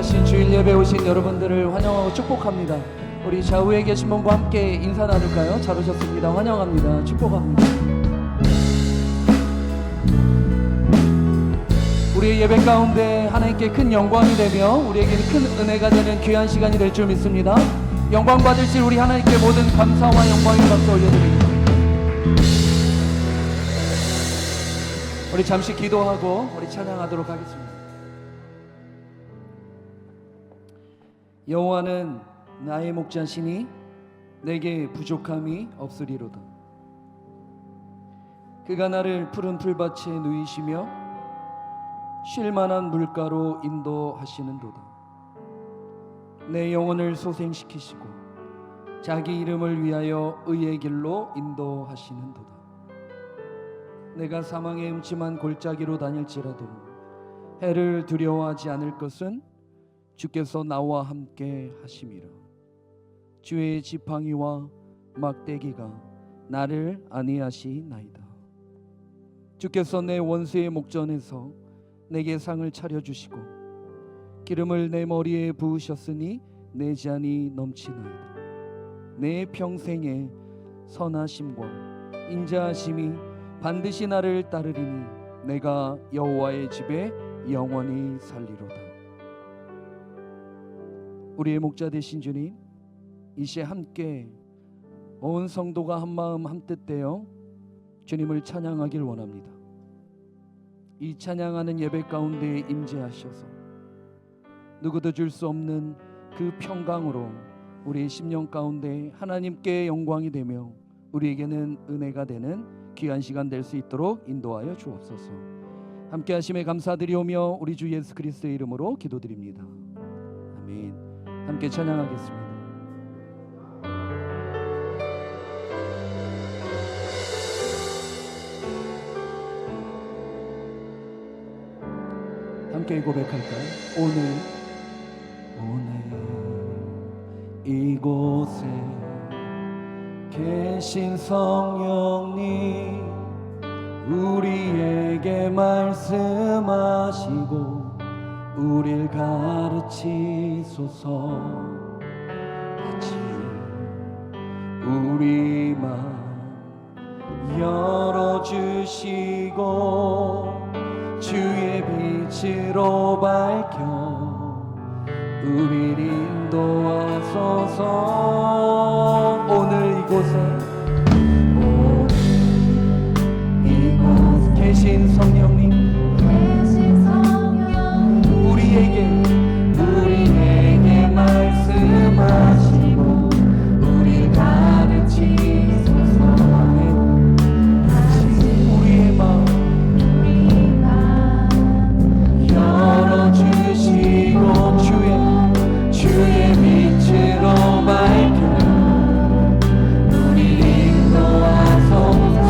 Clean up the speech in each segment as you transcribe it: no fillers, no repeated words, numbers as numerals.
대신 주일 예배 오신 여러분들을 환영하고 축복합니다. 우리 좌우에 계신 분과 함께 인사 나눌까요? 잘 오셨습니다. 환영합니다. 축복합니다. 우리의 예배 가운데 하나님께 큰 영광이 되며 우리에게는 큰 은혜가 되는 귀한 시간이 될 줄 믿습니다. 영광 받으실 우리 하나님께 모든 감사와 영광의 박수 올려드립니다. 우리 잠시 기도하고 우리 찬양하도록 하겠습니다. 여호와는 나의 목자시니 내게 부족함이 없으리로다. 그가 나를 푸른 풀밭에 누이시며 쉴만한 물가로 인도하시는도다. 내 영혼을 소생시키시고 자기 이름을 위하여 의의 길로 인도하시는도다. 내가 사망의 음침한 골짜기로 다닐지라도 해를 두려워하지 않을 것은 주께서 나와 함께 하심이라. 주의 지팡이와 막대기가 나를 안위하시나이다. 주께서 내 원수의 목전에서 내게 상을 차려주시고 기름을 내 머리에 부으셨으니 내 잔이 넘치나이다. 내 평생의 선하심과 인자하심이 반드시 나를 따르리니 내가 여호와의 집에 영원히 살리로다. 우리의 목자 되신 주님, 이 시에 함께 온 성도가 한마음 한뜻 되어 주님을 찬양하길 원합니다. 이 찬양하는 예배 가운데 임재하셔서 누구도 줄 수 없는 그 평강으로 우리의 심령 가운데 하나님께 영광이 되며 우리에게는 은혜가 되는 귀한 시간 될 수 있도록 인도하여 주옵소서. 함께 하심에 감사드리오며 우리 주 예수 그리스도의 이름으로 기도드립니다. 아멘. 함께 찬양하겠습니다. 함께 고백할까요? 오늘 이곳에 계신 성령님 우리에게 말씀하시고 우릴 가르치소서. 같이 우리 맘 열어주시고 주의 빛으로 밝혀 우릴 인도하소서. 오늘 이곳 계신 성령님 우리에게 말씀하시고 우릴 가르치소서. 우리의 마음 열어주시고 주의 빛으로 밝혀 우리 인도하소서.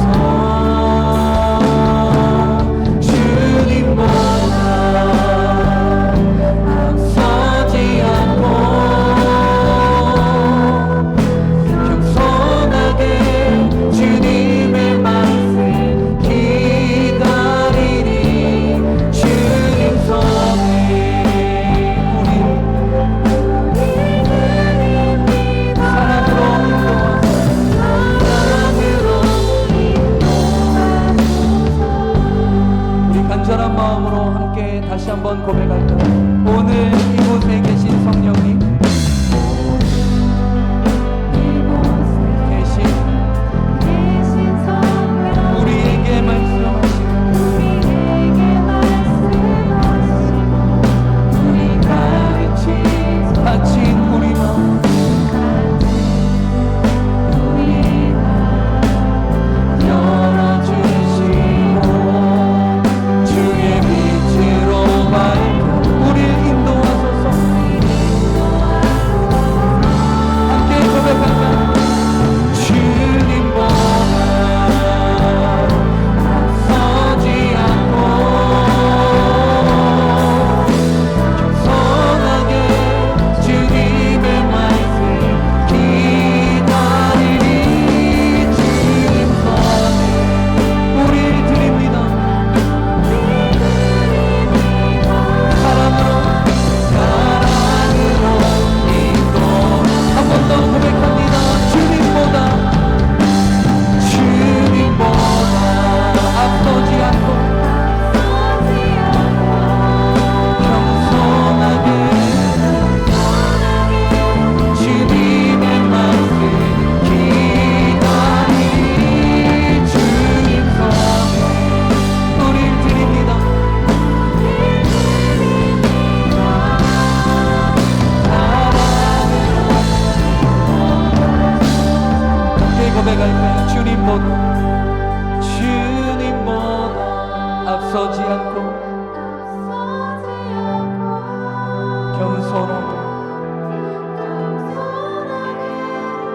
겸손하게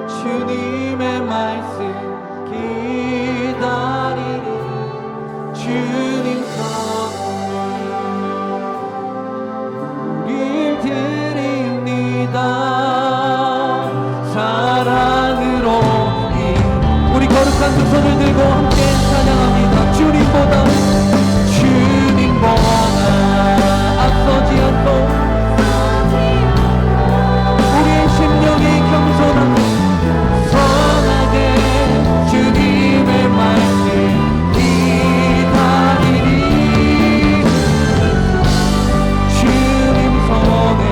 주님의 말씀 기다리리. 주님 선을 우릴 드립니다. 사랑으로 우리 거룩한 두 손을 들고 함께 찬양합니다. 주님보다 앞서지 않고 우리의 심령이 겸손하고 선하게 주님의 말씀 기다리리. 주님 손에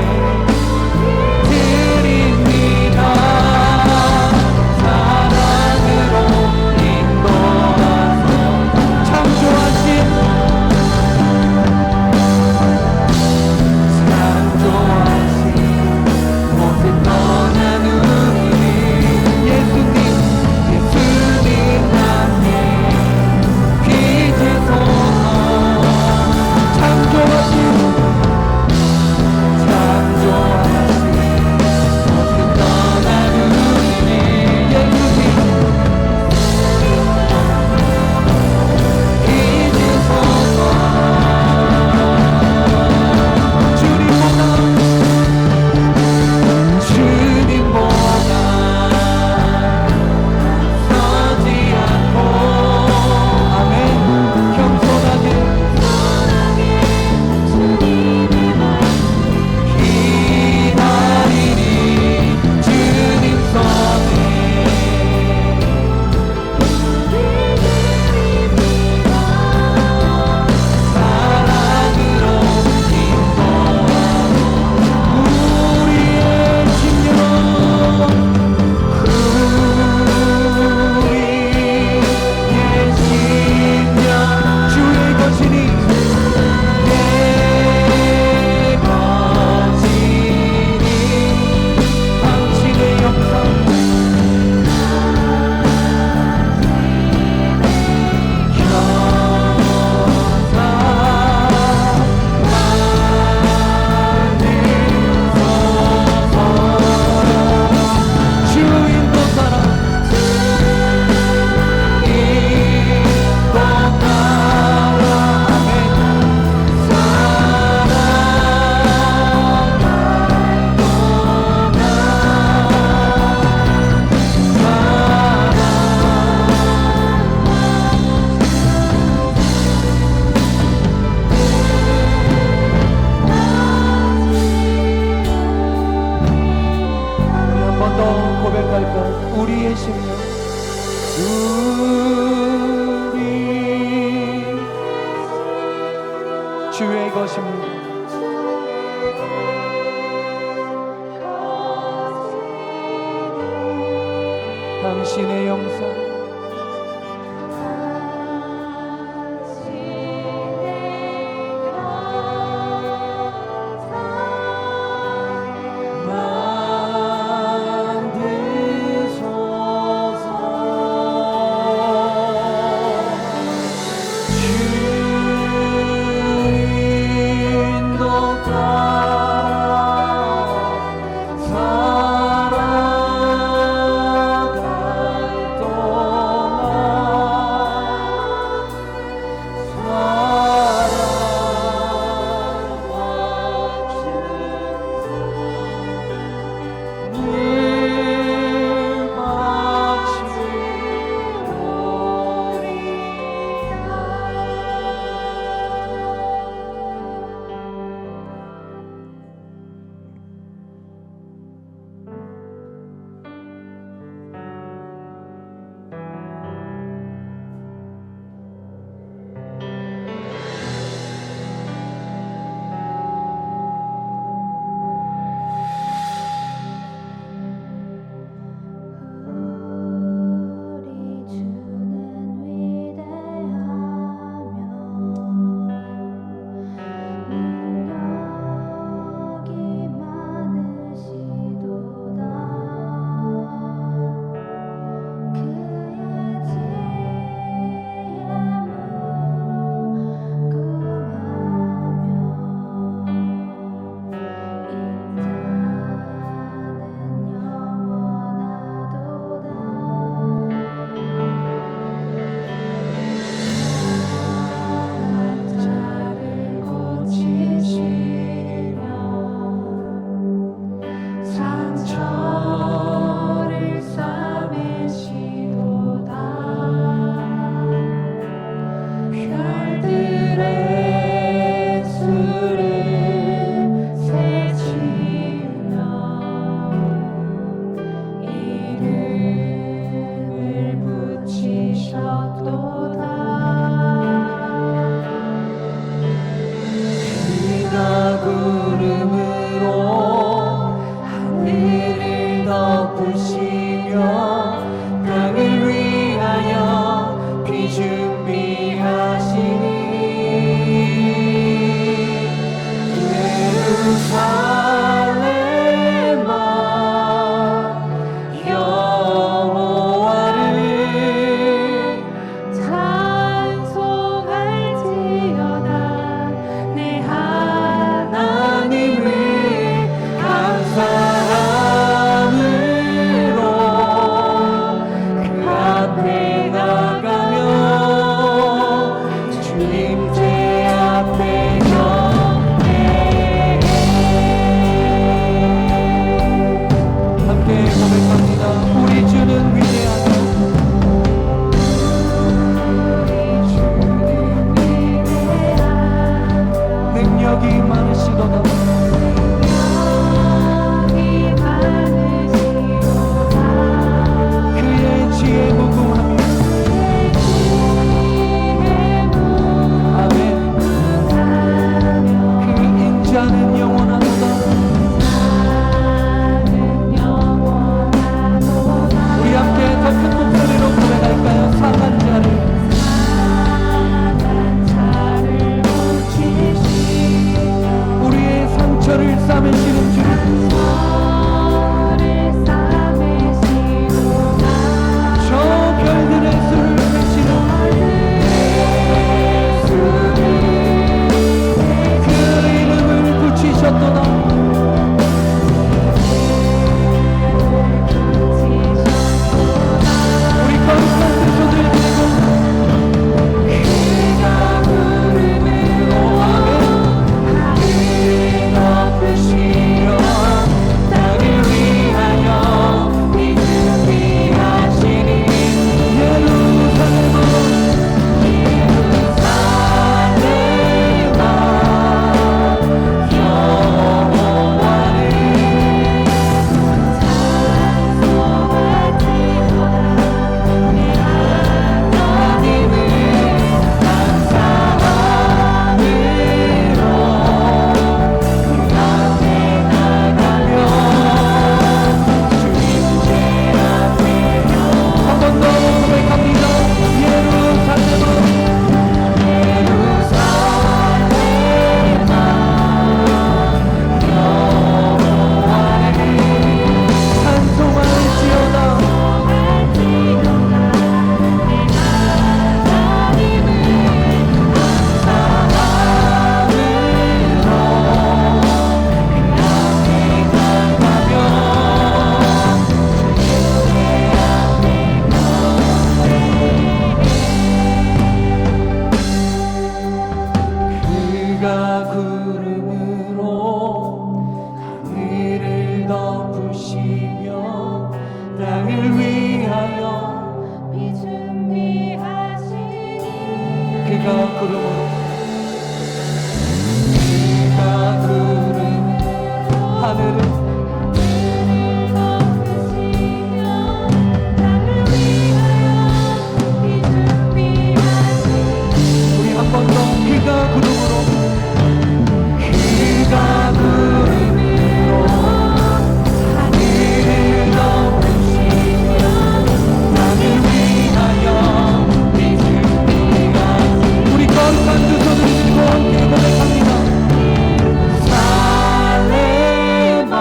드립니다. 사랑으로 인도하소. 창조하신 곳에 떠나는 우리 예수님 함께 빛에서서 창조하신 곳에 떠나는 우리 예수님 빛에서서 주님보다 서지 않고 아멘. 겸손하게 주님의 말씀 기다리리. 주님 손에 사랑으로 인도하소. 우리의 심령 주의 것이니 내 것이니 당신의 영광 주인도 사랑 한 번 더 고백할까? 우리의 심령 우리 주의 것입니다. 당신의 영상 살아갈 또 덮으시며 땅을 위하여 비 준비하시니 예루살렘아 여호와를 찬송할지어다. 내 하나님을 감사함으로 그 앞에 나가며 주님 제 앞에 함께 고백합니다. 우리 주는 위대하다. 능력이 많으시도다. 그의 지혜 무궁하며 아멘. 그 인자는 영원하도다. 우리 함께 더 큰 목소리로 고백할까요? 상한 자를 우리의 상처를 싸매시는 주님 저 별들의 수를 메시는 그 이름을 붙이셨도다. 우리 거룩한 두 손을 들고 그가 부름으로 아멘 덮으시며 땅을 위하여 비 준비하시니 예루살렘아 한 번 더 고백합니다. 예루살렘아 찬송할지어다. 그가 구름으로 하늘을 덮으시며 땅을 위하여 그가 구름으로 하늘을 우리 한 번 더 그가 구름으로 하늘을 덮으시며 땅을 위하여 비 준비하시니 우리 거룩한 두 손을 들고 함께 고백합니다. 살레마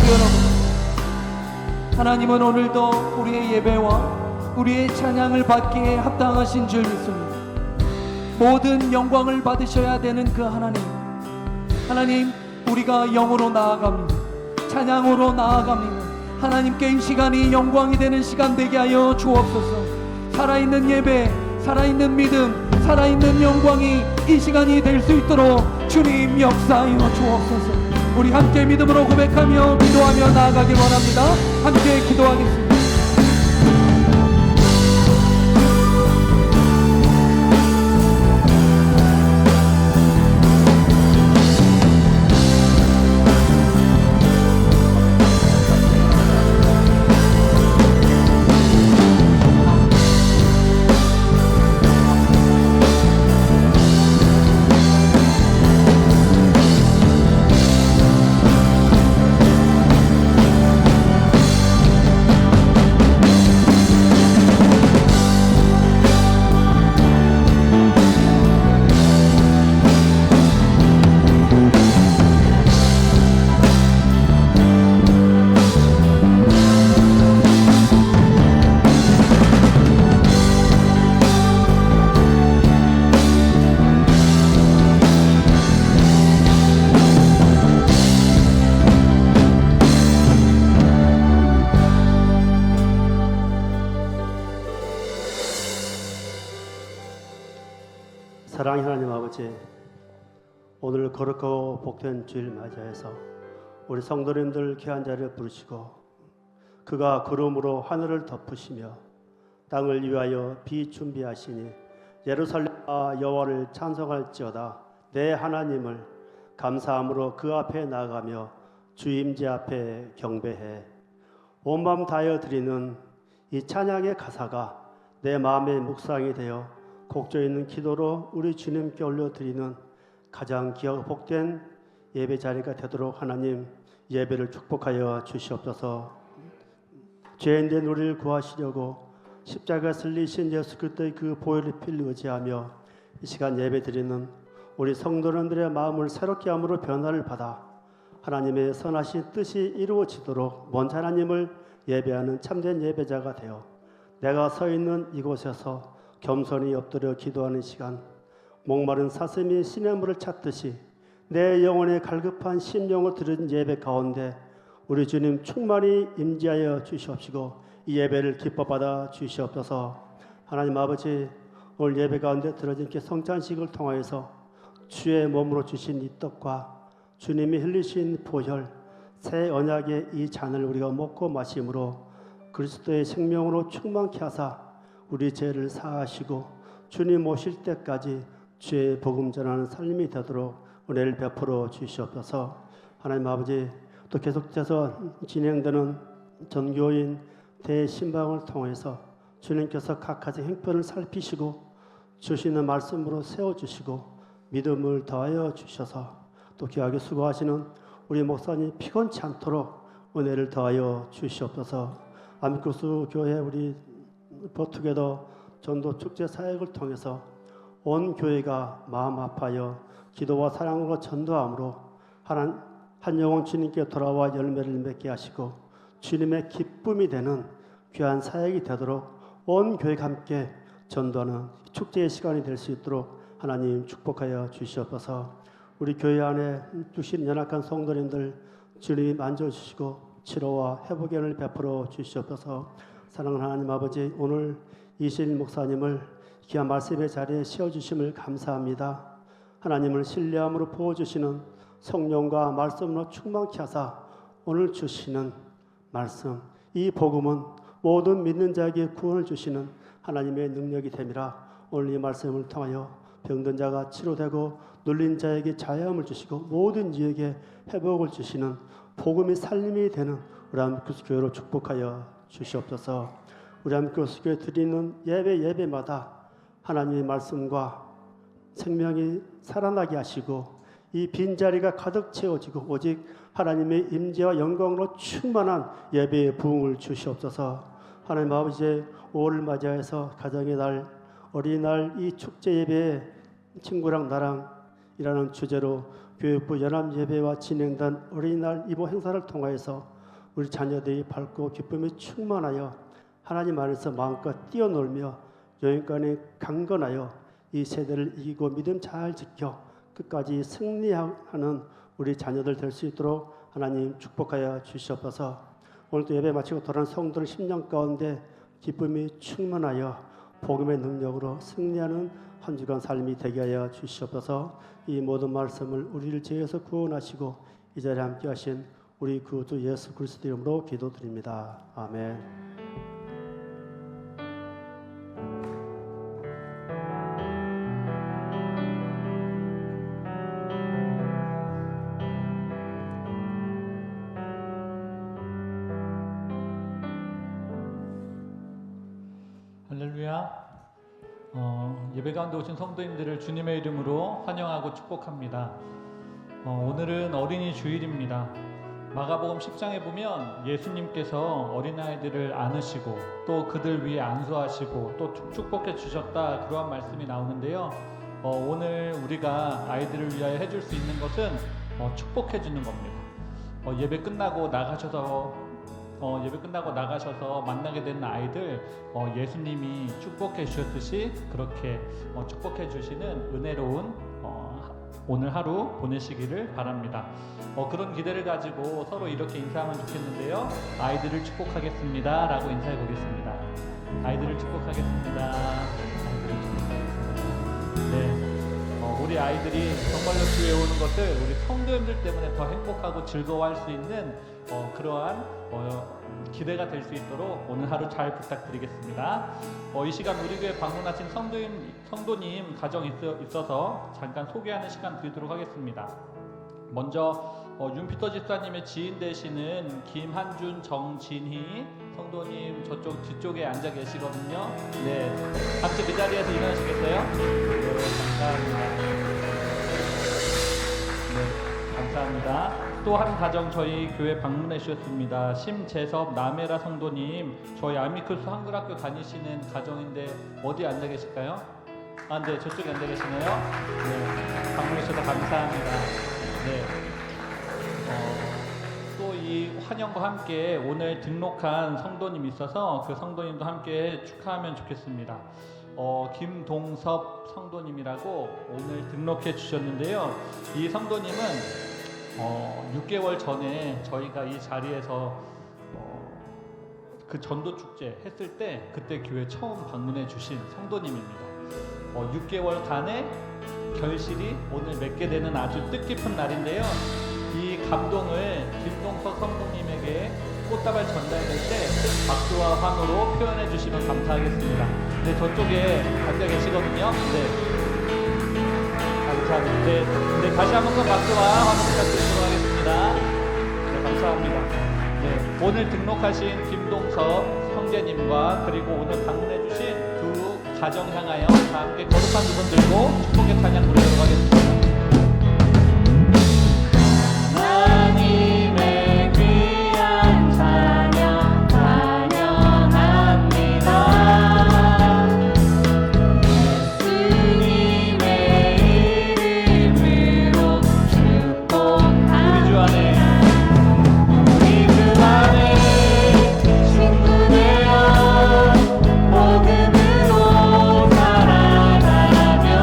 여러분, 하나님은 오늘도 우리의 예배와 우리의 찬양을 받기에 합당하신 줄 믿습니다. 모든 영광을 받으셔야 되는 그 하나님, 우리가 영으로 나아갑니다. 찬양으로 나아갑니다. 하나님께 이 시간이 영광이 되는 시간 되게 하여 주옵소서. 살아있는 예배, 살아있는 믿음, 살아있는 영광이 이 시간이 될 수 있도록 주님 역사하여 주옵소서. 우리 함께 믿음으로 고백하며 기도하며 나아가길 원합니다. 함께 기도하겠습니다. 사랑의 하나님 아버지, 오늘 거룩하고 복된 주일 맞이해서 우리 성도님들 귀한 자리를 부르시고 그가 구름으로 하늘을 덮으시며 땅을 위하여 비 준비하시니 예루살렘아 여호와를 찬송할지어다. 내 하나님을 감사함으로 그 앞에 나아가며 주 임재 앞에 경배해. 온 마음 다하여 드리는 이 찬양의 가사가 내 마음의 묵상이 되어 곡조 있는 기도로 우리 주님께 올려드리는 가장 귀하고 복된 예배 자리가 되도록 하나님 예배를 축복하여 주시옵소서. 죄인된 우리를 구하시려고 십자가에 슬리신 예수 그리스도의 그 보혈의 피를 의지하며 이 시간 예배 드리는 우리 성도님들의 마음을 새롭게 함으로 변화를 받아 하나님의 선하신 뜻이 이루어지도록 먼 하나님을 예배하는 참된 예배자가 되어 내가 서 있는 이곳에서 겸손히 엎드려 기도하는 시간, 목마른 사슴이 시냇물을 찾듯이 내 영혼의 갈급한 심령을 들은 예배 가운데 우리 주님 충만히 임재하여 주시옵시고 이 예배를 기뻐 받아 주시옵소서. 하나님 아버지, 오늘 예배 가운데 드려진 성찬식을 통하여서 주의 몸으로 주신 이 떡과 주님이 흘리신 보혈, 새 언약의 이 잔을 우리가 먹고 마심으로 그리스도의 생명으로 충만케 하사 우리 죄를 사하시고 주님 오실 때까지 주의 복음 전하는 삶이 되도록 은혜를 베풀어 주시옵소서. 하나님 아버지, 또 계속해서 진행되는 전교인 대신방을 통해서 주님께서 각가지 행편을 살피시고 주시는 말씀으로 세워주시고 믿음을 더하여 주셔서 또 귀하게 수고하시는 우리 목사님 피곤치 않도록 은혜를 더하여 주시옵소서. 아미쿠스 교회 우리 버투게더 전도 축제 사역을 통해서 온 교회가 마음 아파하여 기도와 사랑으로 전도함으로 한 영혼 주님께 돌아와 열매를 맺게 하시고 주님의 기쁨이 되는 귀한 사역이 되도록 온 교회가 함께 전도하는 축제의 시간이 될 수 있도록 하나님 축복하여 주시옵소서. 우리 교회 안에 주신 연약한 성도님들 주님 만져주시고 치료와 회복의 은혜를 베풀어 주시옵소서. 사랑하는 하나님 아버지, 오늘 이실 목사님을 귀한 말씀의 자리에 세워주심을 감사합니다. 하나님을 신뢰함으로 부어주시는 성령과 말씀으로 충만케 하사 오늘 주시는 말씀, 이 복음은 모든 믿는 자에게 구원을 주시는 하나님의 능력이 됨이라. 오늘 이 말씀을 통하여 병든 자가 치료되고 눌린 자에게 자유함을 주시고 모든 이에게 회복을 주시는 복음이 살림이 되는 우리 한국교회 교회로 축복하여 주시옵소서. 우리 한국교회 교회 드리는 예배마다 하나님의 말씀과 생명이 살아나게 하시고 이 빈자리가 가득 채워지고 오직 하나님의 임재와 영광으로 충만한 예배의 부흥을 주시옵소서. 하나님 아버지, 5월을 맞이해서 가정의 날, 어린이날 이 축제 예배에 친구랑 나랑 이라는 주제로 교육부 연합 예배와 진행된 어린이날 이보 행사를 통하여서 우리 자녀들이 밝고 기쁨이 충만하여 하나님 안에서 마음껏 뛰어놀며 영육간에 강건하여 이 세대를 이기고 믿음 잘 지켜 끝까지 승리하는 우리 자녀들 될 수 있도록 하나님 축복하여 주시옵소서. 오늘도 예배 마치고 돌아온 성도들 심령 가운데 기쁨이 충만하여 복음의 능력으로 승리하는 한 주간 삶이 되게 하여 주시옵소서. 이 모든 말씀을 우리를 죄에서 구원하시고 이 자리에 함께 하신 우리 구주 예수 그리스도 이름으로 기도드립니다. 아멘. 할렐루야. 예배 가운데 오신 성도님들을 주님의 이름으로 환영하고 축복합니다. 오늘은 어린이 주일입니다. 마가복음 10장에 보면 예수님께서 어린아이들을 안으시고 또 그들 위에 안수하시고 또 축복해 주셨다, 그러한 말씀이 나오는데요. 오늘 우리가 아이들을 위하여 해줄 수 있는 것은 축복해 주는 겁니다. 예배 끝나고 나가셔서 만나게 되는 아이들, 예수님이 축복해 주셨듯이 그렇게 축복해 주시는 은혜로운 오늘 하루 보내시기를 바랍니다. 그런 기대를 가지고 서로 이렇게 인사하면 좋겠는데요. 아이들을 축복하겠습니다 라고 인사해 보겠습니다. 아이들을 축복하겠습니다. 아이들을 축복하겠습니다. 네, 우리 아이들이 정말로 교회에 오는 것을 우리 성도님들 때문에 더 행복하고 즐거워할 수 있는 그러한 기대가 될 수 있도록 오늘 하루 잘 부탁드리겠습니다. 이 시간 우리 교회 방문하신 성도님 가정 있어서 잠깐 소개하는 시간 드리도록 하겠습니다. 먼저 윤피터 집사님의 지인 되시는 김한준, 정진희 성도님 저쪽 뒤쪽에 앉아 계시거든요. 네, 같이 그 자리에서 일어나시겠어요? 네, 감사합니다. 네, 감사합니다. 또 한 가정 저희 교회 방문해 주셨습니다. 심재섭 남해라 성도님, 저희 아미크스 한글학교 다니시는 가정인데 어디 앉아 계실까요? 네, 저쪽에 앉아 계시네요. 네, 방문해 주셔서 감사합니다. 네, 또 이 환영과 함께 오늘 등록한 성도님이 있어서 그 성도님도 함께 축하하면 좋겠습니다. 김동섭 성도님이라고 오늘 등록해 주셨는데요. 이 성도님은 6개월 전에 저희가 이 자리에서 그 전도 축제 했을 때 그때 교회 처음 방문해 주신 성도님입니다. 6개월간의 결실이 오늘 맺게 되는 아주 뜻깊은 날인데요. 이 감동을 김동석 성도님에게 꽃다발 전달될 때 박수와 환호로 표현해 주시면 감사하겠습니다. 네, 저쪽에 앉아 계시거든요. 네. 감사합니다. 네, 다시 한번 박수와 환호 부탁드리도록 하겠습니다. 네, 감사합니다. 네, 오늘 등록하신 김동섭 형제님과 그리고 오늘 방문해주신 두 가정 향하여 다 함께 거룩한 두 분 들고 축복의 찬양 부르도록 하겠습니다. 하나님의 귀한 찬양 찬양합니다. 복음으로 살아가며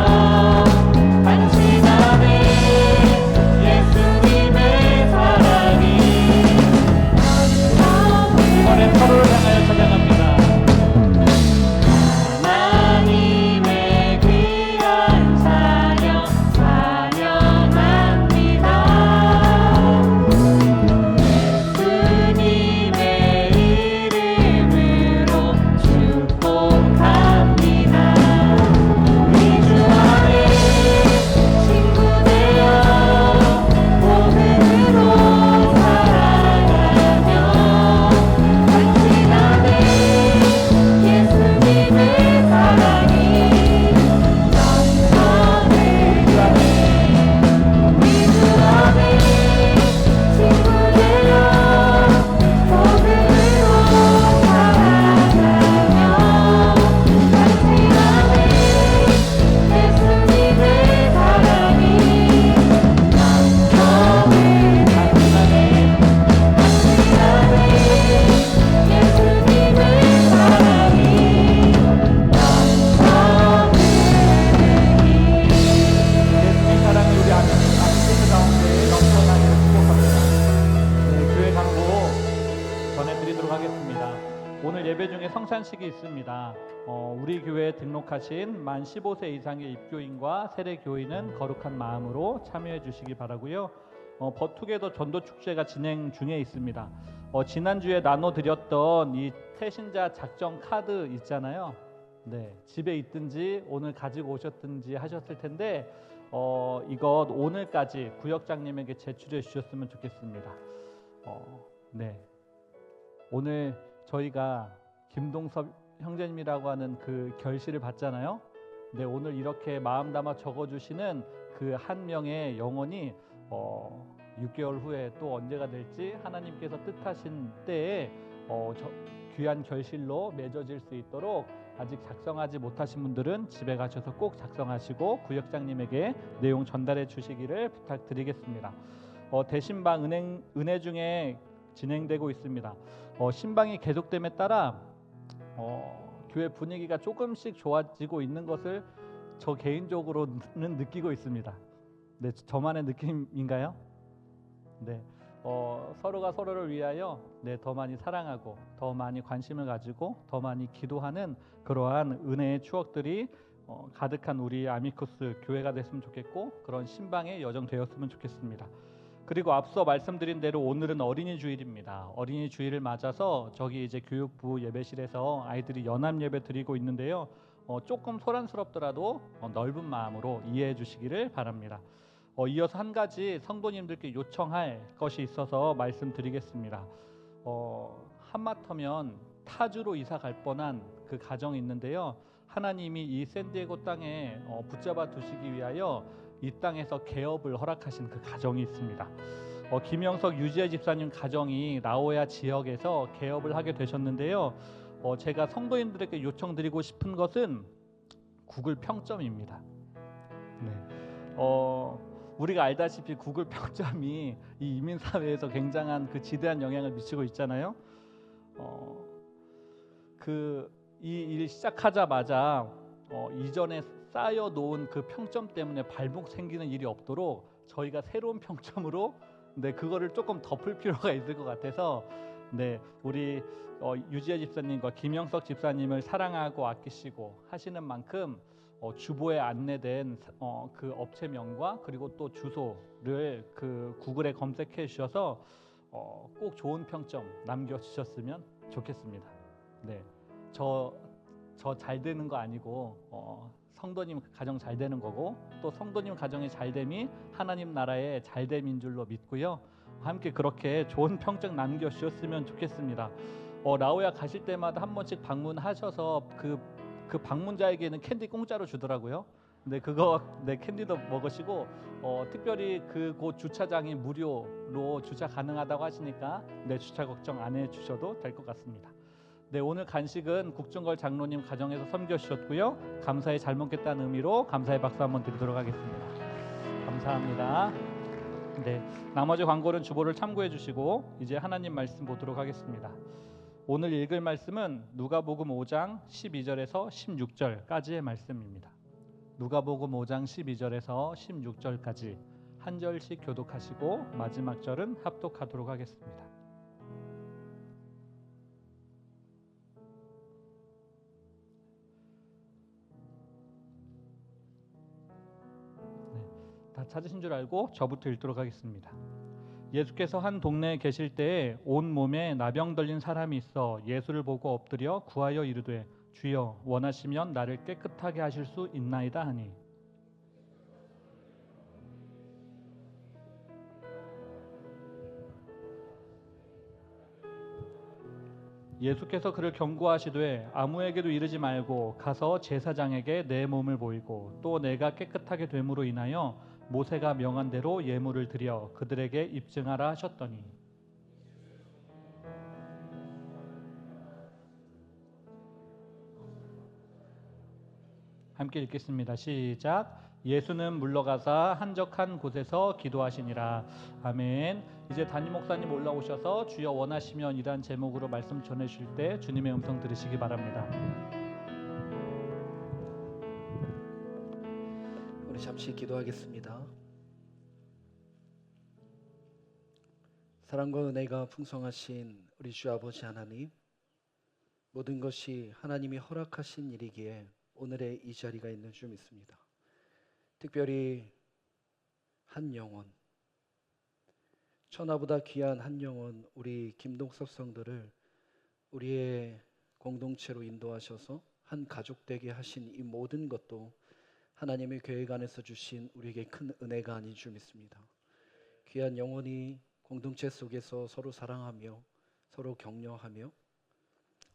드리도록 하겠습니다. 오늘 예배 중에 성찬식이 있습니다. 우리 교회에 등록하신 만 15세 이상의 입교인과 세례 교인은 거룩한 마음으로 참여해 주시기 바라고요. 버투게더 전도 축제가 진행 중에 있습니다. 지난주에 나눠드렸던 이 태신자 작정 카드 있잖아요. 네, 집에 있든지 오늘 가지고 오셨든지 하셨을 텐데 이것 오늘까지 구역장님에게 제출해 주셨으면 좋겠습니다. 네, 오늘 저희가 김동섭 형제님이라고 하는 그 결실을 받잖아요. 네, 오늘 이렇게 마음 담아 적어주시는 그 한 명의 영혼이 6개월 후에 또 언제가 될지 하나님께서 뜻하신 때에 귀한 결실로 맺어질 수 있도록 아직 작성하지 못하신 분들은 집에 가셔서 꼭 작성하시고 구역장님에게 내용 전달해 주시기를 부탁드리겠습니다. 대신방 은혜 중에 진행되고 있습니다. 신방이 계속됨에 따라 교회 분위기가 조금씩 좋아지고 있는 것을 저 개인적으로는 느끼고 있습니다. 네, 저만의 느낌인가요? 네, 서로가 서로를 위하여 더 많이 사랑하고 더 많이 관심을 가지고 더 많이 기도하는 그러한 은혜의 추억들이 가득한 우리 아미쿠스 교회가 됐으면 좋겠고 그런 신방의 여정 되었으면 좋겠습니다. 그리고 앞서 말씀드린 대로 오늘은 어린이 주일입니다. 어린이 주일을 맞아서 저기 이제 교육부 예배실에서 아이들이 연합 예배 드리고 있는데요. 조금 소란스럽더라도 넓은 마음으로 이해해 주시기를 바랍니다. 이어서 한 가지 성도님들께 요청할 것이 있어서 말씀드리겠습니다. 한마터면 타주로 이사 갈 뻔한 그 가정이 있는데요. 하나님이 이 샌디에고 땅에 붙잡아 두시기 위하여 이 땅에서 개업을 허락하신 그 가정이 있습니다. 김영석 유지혜 집사님 가정이 라오야 지역에서 개업을 하게 되셨는데요. 제가 성도님들에게 요청드리고 싶은 것은 구글 평점입니다. 네. 우리가 알다시피 구글 평점이 이 이민 사회에서 굉장한 그 지대한 영향을 미치고 있잖아요. 이 일 시작하자마자 이전에 쌓여 놓은 그 평점 때문에 발목 생기는 일이 없도록 저희가 새로운 평점으로 그거를 조금 덮을 필요가 있을 것 같아서 우리 유지혜 집사님과 김영석 집사님을 사랑하고 아끼시고 하시는 만큼 주보에 안내된 그 업체명과 그리고 또 주소를 그 구글에 검색해 주셔서 꼭 좋은 평점 남겨주셨으면 좋겠습니다. 네, 저 잘 되는 거 아니고 성도님 가정 잘 되는 거고 또 성도님 가정의 잘됨이 하나님 나라의 잘됨인 줄로 믿고요. 함께 그렇게 좋은 평점 남겨주셨으면 좋겠습니다. 라오야 가실 때마다 한 번씩 방문하셔서 그 방문자에게는 캔디 공짜로 주더라고요. 캔디도 먹으시고 특별히 그곳 주차장이 무료로 주차 가능하다고 하시니까 주차 걱정 안 해주셔도 될 것 같습니다. 오늘 간식은 국중걸 장로님 가정에서 섬겨주셨고요. 감사히 잘 먹겠다는 의미로 감사의 박수 한번 드리도록 하겠습니다. 감사합니다. 나머지 광고는 주보를 참고해 주시고 이제 하나님 말씀 보도록 하겠습니다. 오늘 읽을 말씀은 누가복음 5장 12절에서 16절까지의 말씀입니다. 누가복음 5장 12절에서 16절까지 한 절씩 교독하시고 마지막 절은 합독하도록 하겠습니다. 다 찾으신 줄 알고 저부터 읽도록 하겠습니다. 예수께서 한 동네에 계실 때에 온 몸에 나병 들린 사람이 있어 예수를 보고 엎드려 구하여 이르되 주여 원하시면 나를 깨끗하게 하실 수 있나이다 하니 예수께서 그를 경고하시되 아무에게도 이르지 말고 가서 제사장에게 내 몸을 보이고 또 내가 깨끗하게 됨으로 인하여 모세가 명한 대로 예물을 드려 그들에게 입증하라 하셨더니 함께 읽겠습니다. 시작. 예수는 물러가사 한적한 곳에서 기도하시니라. 아멘. 이제 담임 목사님 올라오셔서 주여 원하시면 이란 제목으로 말씀 전해주실 때 주님의 음성 들으시기 바랍니다. 우리 잠시 기도하겠습니다. 사랑과 은혜가 풍성하신 우리 주 아버지 하나님, 모든 것이 하나님이 허락하신 일이기에 오늘의 이 자리가 있는 줄 믿습니다. 특별히 한 영혼, 천하보다 귀한 한 영혼, 우리 김동섭 성도를 우리의 공동체로 인도하셔서 한 가족 되게 하신 이 모든 것도 하나님의 계획 안에서 주신 우리에게 큰 은혜가 아닌 줄 믿습니다. 귀한 영혼이 공동체 속에서 서로 사랑하며 서로 격려하며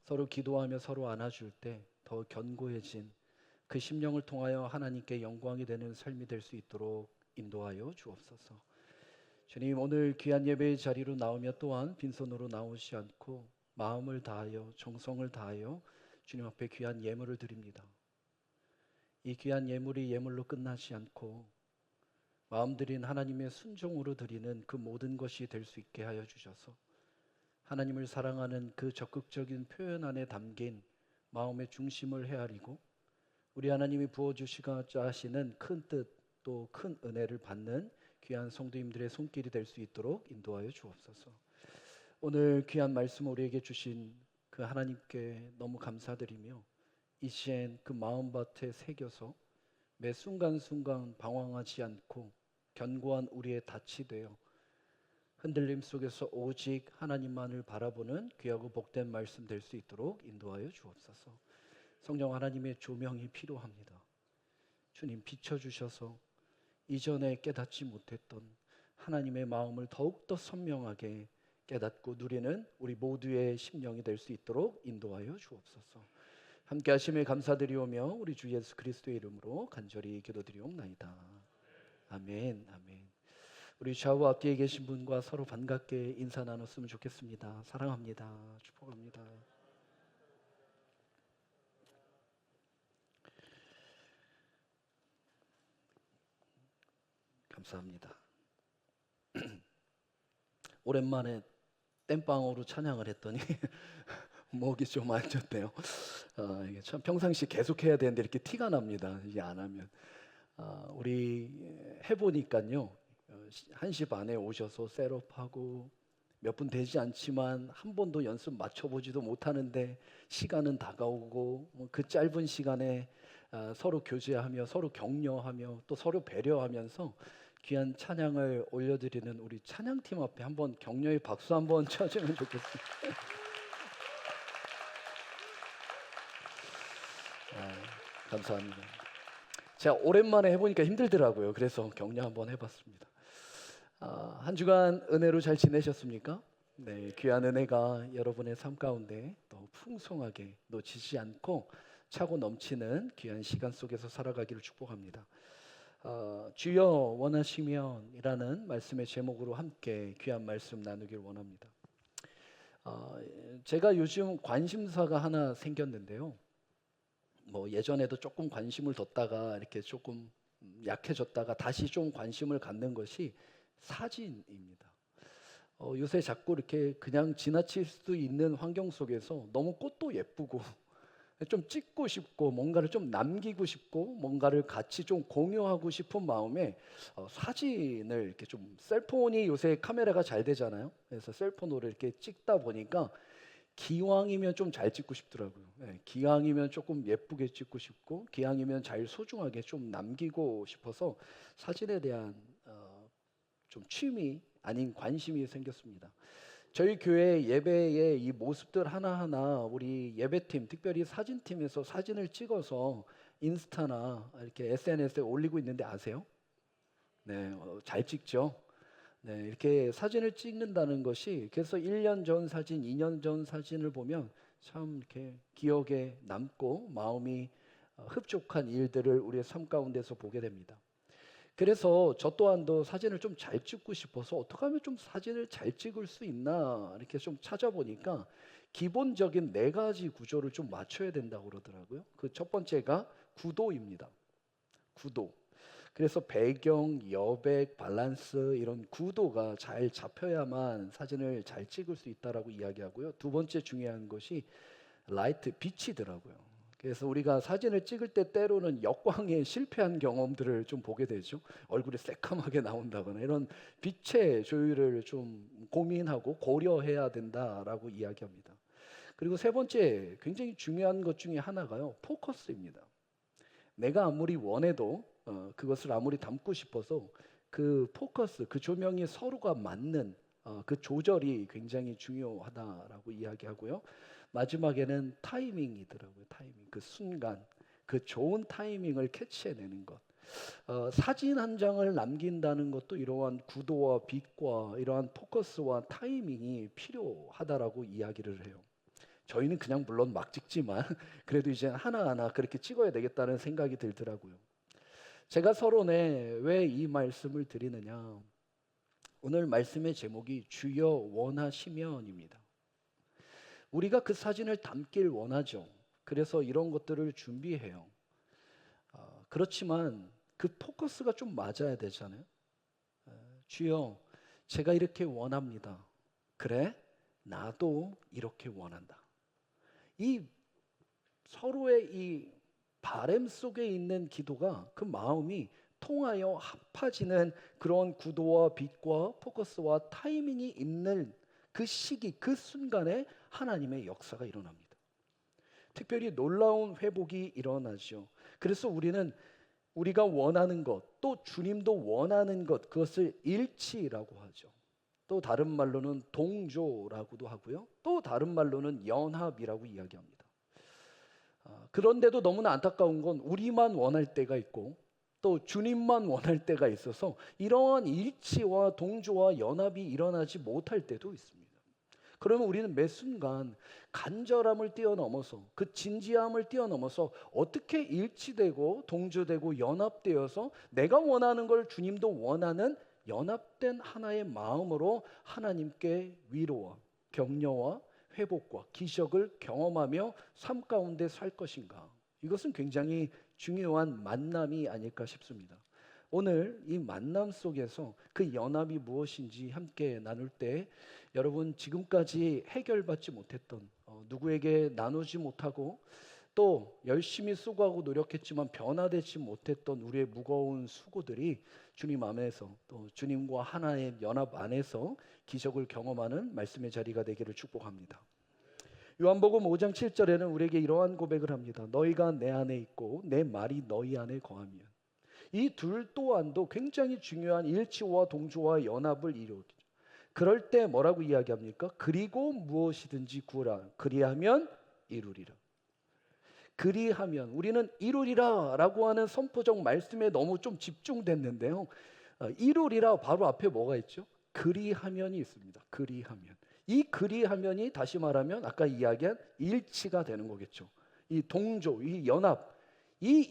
서로 기도하며 서로 안아줄 때 더 견고해진 그 심령을 통하여 하나님께 영광이 되는 삶이 될 수 있도록 인도하여 주옵소서. 주님, 오늘 귀한 예배의 자리로 나오며 또한 빈손으로 나오지 않고 마음을 다하여 정성을 다하여 주님 앞에 귀한 예물을 드립니다. 이 귀한 예물이 예물로 끝나지 않고 마음 드린 하나님의 순종으로 드리는 그 모든 것이 될 수 있게 하여 주셔서 하나님을 사랑하는 그 적극적인 표현 안에 담긴 마음의 중심을 헤아리고 우리 하나님이 부어주시고자 하시는 큰 뜻 또 큰 은혜를 받는 귀한 성도님들의 손길이 될 수 있도록 인도하여 주옵소서. 오늘 귀한 말씀 우리에게 주신 그 하나님께 너무 감사드리며 이 시엔 그 마음밭에 새겨서 매 순간순간 방황하지 않고 견고한 우리의 닻이 되어 흔들림 속에서 오직 하나님만을 바라보는 귀하고 복된 말씀 될 수 있도록 인도하여 주옵소서. 성령 하나님의 조명이 필요합니다. 주님 비춰주셔서 이전에 깨닫지 못했던 하나님의 마음을 더욱더 선명하게 깨닫고 누리는 우리 모두의 심령이 될 수 있도록 인도하여 주옵소서. 함께 하심에 감사드리오며 우리 주 예수 그리스도의 이름으로 간절히 기도드리옵나이다. 아멘. 아멘. 우리 좌우 앞뒤에 계신 분과 서로 반갑게 인사 나눴으면 좋겠습니다. 사랑합니다. 축복합니다. 감사합니다. 오랜만에 땜빵으로 찬양을 했더니 목이 좀 안 좋대요. 이게 참 평상시 계속 해야 되는데 이렇게 티가 납니다. 이게 안 하면. 우리 해보니까요. 1시 반에 오셔서 셋업하고 몇 분 되지 않지만 한 번도 연습 맞춰보지도 못하는데 시간은 다가오고 그 짧은 시간에 서로 교제하며 서로 격려하며 또 서로 배려하면서 귀한 찬양을 올려드리는 우리 찬양팀 앞에 한번 격려의 박수 한번 쳐주면 좋겠습니다. 감사합니다. 제가 오랜만에 해보니까 힘들더라고요. 그래서 격려 한번 해봤습니다. 한 주간 은혜로 잘 지내셨습니까? 네, 귀한 은혜가 여러분의 삶 가운데 또 풍성하게 놓치지 않고 차고 넘치는 귀한 시간 속에서 살아가기를 축복합니다. 주여 원하시면이라는 말씀의 제목으로 함께 귀한 말씀 나누길 원합니다. 제가 요즘 관심사가 하나 생겼는데요. 뭐 예전에도 조금 관심을 뒀다가 이렇게 조금 약해졌다가 다시 좀 관심을 갖는 것이 사진입니다. 요새 자꾸 이렇게 그냥 지나칠 수 있는 환경 속에서 너무 꽃도 예쁘고 좀 찍고 싶고 뭔가를 좀 남기고 싶고 뭔가를 같이 좀 공유하고 싶은 마음에 사진을 이렇게 좀 셀폰이 요새 카메라가 잘 되잖아요. 그래서 셀폰으로 이렇게 찍다 보니까 기왕이면 좀 잘 찍고 싶더라고요. 네, 기왕이면 조금 예쁘게 찍고 싶고 기왕이면 잘 소중하게 좀 남기고 싶어서 사진에 대한 좀 취미 아닌 관심이 생겼습니다. 저희 교회 예배의 이 모습들 하나하나 우리 예배팀 특별히 사진팀에서 사진을 찍어서 인스타나 이렇게 SNS에 올리고 있는데 아세요? 네, 잘 찍죠. 네, 이렇게 사진을 찍는다는 것이 그래서 1년 전 사진, 2년 전 사진을 보면 참 이렇게 기억에 남고 마음이 흡족한 일들을 우리의 삶 가운데서 보게 됩니다. 그래서 저 또한도 사진을 좀 잘 찍고 싶어서 어떻게 하면 좀 사진을 잘 찍을 수 있나 이렇게 좀 찾아보니까 기본적인 4가지 구조를 좀 맞춰야 된다고 그러더라고요. 그 첫 번째가 구도입니다. 구도. 그래서 배경, 여백, 밸런스 이런 구도가 잘 잡혀야만 사진을 잘 찍을 수 있다라고 이야기하고요. 두 번째 중요한 것이 라이트, 빛이더라고요. 그래서 우리가 사진을 찍을 때 때로는 역광에 실패한 경험들을 좀 보게 되죠. 얼굴이 새까맣게 나온다거나 이런 빛의 조율을 좀 고민하고 고려해야 된다라고 이야기합니다. 그리고 세 번째 굉장히 중요한 것 중에 하나가요, 포커스입니다. 내가 아무리 원해도 그것을 아무리 담고 싶어서 그 포커스, 그 조명이 서로가 맞는 그 조절이 굉장히 중요하다라고 이야기하고요. 마지막에는 타이밍이더라고요. 타이밍, 그 순간, 그 좋은 타이밍을 캐치해내는 것. 사진 한 장을 남긴다는 것도 이러한 구도와 빛과 이러한 포커스와 타이밍이 필요하다라고 이야기를 해요. 저희는 그냥 물론 막 찍지만 그래도 이제 하나하나 그렇게 찍어야 되겠다는 생각이 들더라고요. 제가 서론에 왜 이 말씀을 드리느냐, 오늘 말씀의 제목이 주여 원하시면입니다. 우리가 그 사진을 담길 원하죠. 그래서 이런 것들을 준비해요. 그렇지만 그 포커스가 좀 맞아야 되잖아요. 주여, 제가 이렇게 원합니다. 그래, 나도 이렇게 원한다. 이 서로의 이 바람 속에 있는 기도가 그 마음이 통하여 합해지는 그런 구도와 빛과 포커스와 타이밍이 있는 그 시기, 그 순간에 하나님의 역사가 일어납니다. 특별히 놀라운 회복이 일어나죠. 그래서 우리가 원하는 것, 또 주님도 원하는 것, 그것을 일치라고 하죠. 또 다른 말로는 동조라고도 하고요. 또 다른 말로는 연합이라고 이야기합니다. 그런데도 너무나 안타까운 건 우리만 원할 때가 있고 또 주님만 원할 때가 있어서 이러한 일치와 동조와 연합이 일어나지 못할 때도 있습니다. 그러면 우리는 매 순간 간절함을 뛰어넘어서 그 진지함을 뛰어넘어서 어떻게 일치되고 동조되고 연합되어서 내가 원하는 걸 주님도 원하는 연합된 하나의 마음으로 하나님께 위로와 격려와 회복과 기적을 경험하며 삶 가운데 살 것인가? 이것은 굉장히 중요한 만남이 아닐까 싶습니다. 오늘 이 만남 속에서 그 연합이 무엇인지 함께 나눌 때 여러분 지금까지 해결받지 못했던 누구에게 나누지 못하고 또 열심히 수고하고 노력했지만 변화되지 못했던 우리의 무거운 수고들이 주님 안에서 또 주님과 하나의 연합 안에서 기적을 경험하는 말씀의 자리가 되기를 축복합니다. 요한복음 5장 7절에는 우리에게 이러한 고백을 합니다. 너희가 내 안에 있고 내 말이 너희 안에 거하면. 이 둘 또한도 굉장히 중요한 일치와 동조와 연합을 이루죠. 그럴 때 뭐라고 이야기합니까? 그리고 무엇이든지 구하라. 그리하면 이루리라. 그리하면, 우리는 이루리라 라고 하는 선포적 말씀에 너무 좀 집중됐는데요. 이루리라 바로 앞에 뭐가 있죠? 그리하면이 있습니다. 그리하면. 이 그리하면이 다시 말하면 아까 이야기한 일치가 되는 거겠죠. 이 동조, 이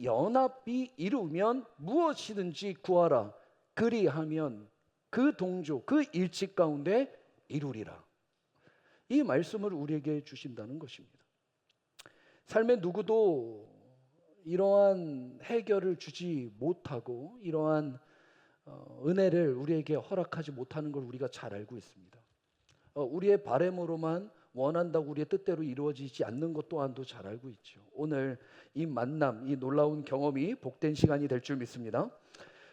연합이 이루면 무엇이든지 구하라. 그리하면 그 동조, 그 일치 가운데 이루리라. 이 말씀을 우리에게 주신다는 것입니다. 삶의 누구도 이러한 해결을 주지 못하고 이러한 은혜를 우리에게 허락하지 못하는 걸 우리가 잘 알고 있습니다. 우리의 바람으로만 원한다고 우리의 뜻대로 이루어지지 않는 것 또한도 잘 알고 있죠. 오늘 이 만남, 이 놀라운 경험이 복된 시간이 될 줄 믿습니다.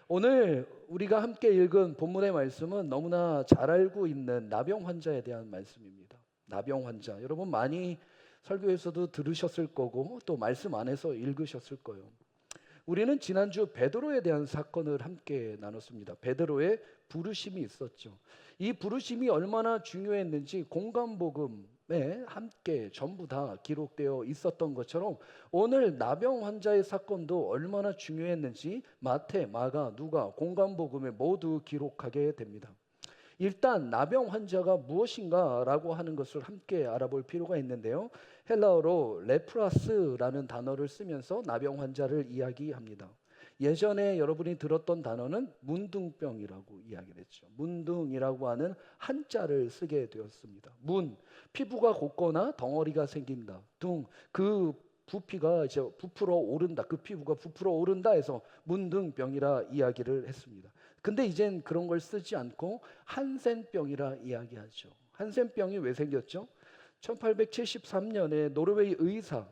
오늘 우리가 함께 읽은 본문의 말씀은 너무나 잘 알고 있는 나병 환자에 대한 말씀입니다. 나병 환자, 여러분 많이 설교에서도 들으셨을 거고 또 말씀 안에서 읽으셨을 거예요. 우리는 지난주 베드로에 대한 사건을 함께 나눴습니다. 베드로의 부르심이 있었죠. 이 부르심이 얼마나 중요했는지 공감복음에 함께 전부 다 기록되어 있었던 것처럼 오늘 나병 환자의 사건도 얼마나 중요했는지 마태, 마가, 누가 공감복음에 모두 기록하게 됩니다. 일단 나병 환자가 무엇인가라고 하는 것을 함께 알아볼 필요가 있는데요. 헬라어로 레프라스라는 단어를 쓰면서 나병 환자를 이야기합니다. 예전에 여러분이 들었던 단어는 문둥병이라고 이야기를 했죠. 문둥이라고 하는 한자를 쓰게 되었습니다. 문, 피부가 곱거나 덩어리가 생긴다. 둥, 그 부피가 이제 부풀어 오른다. 그 피부가 부풀어 오른다 해서 문둥병이라 이야기를 했습니다. 근데 이젠 그런 걸 쓰지 않고 한센병이라 이야기하죠. 한센병이 왜 생겼죠? 1873년에 노르웨이 의사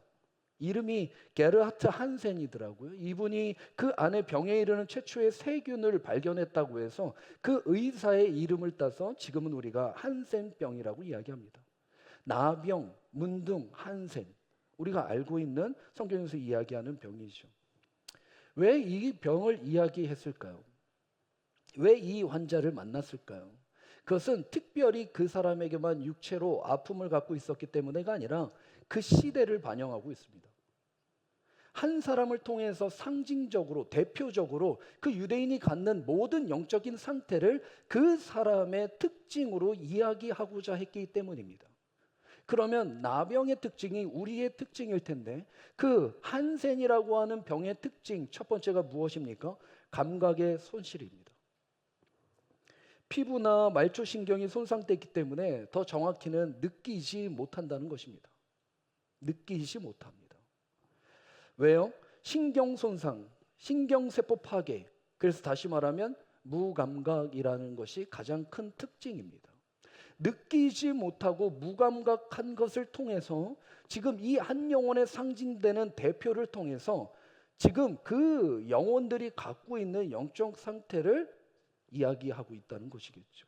이름이 게르하트 한센이더라고요. 이분이 그 안에 병에 이르는 최초의 세균을 발견했다고 해서 그 의사의 이름을 따서 지금은 우리가 한센병이라고 이야기합니다. 나병, 문둥, 한센, 우리가 알고 있는 성경에서 이야기하는 병이죠. 왜 이 병을 이야기했을까요? 왜 이 환자를 만났을까요? 그것은 특별히 그 사람에게만 육체로 아픔을 갖고 있었기 때문에가 아니라 그 시대를 반영하고 있습니다. 한 사람을 통해서 상징적으로, 대표적으로 그 유대인이 갖는 모든 영적인 상태를 그 사람의 특징으로 이야기하고자 했기 때문입니다. 그러면 나병의 특징이 우리의 특징일 텐데 그 한센이라고 하는 병의 특징 첫 번째가 무엇입니까? 감각의 손실입니다. 피부나 말초신경이 손상됐기 때문에 더 정확히는 느끼지 못한다는 것입니다. 느끼지 못합니다. 왜요? 신경 손상, 신경세포 파괴. 그래서 다시 말하면 무감각이라는 것이 가장 큰 특징입니다. 느끼지 못하고 무감각한 것을 통해서 지금 이 한 영혼의 상징되는 대표를 통해서 지금 그 영혼들이 갖고 있는 영적 상태를 이야기하고 있다는 것이겠죠.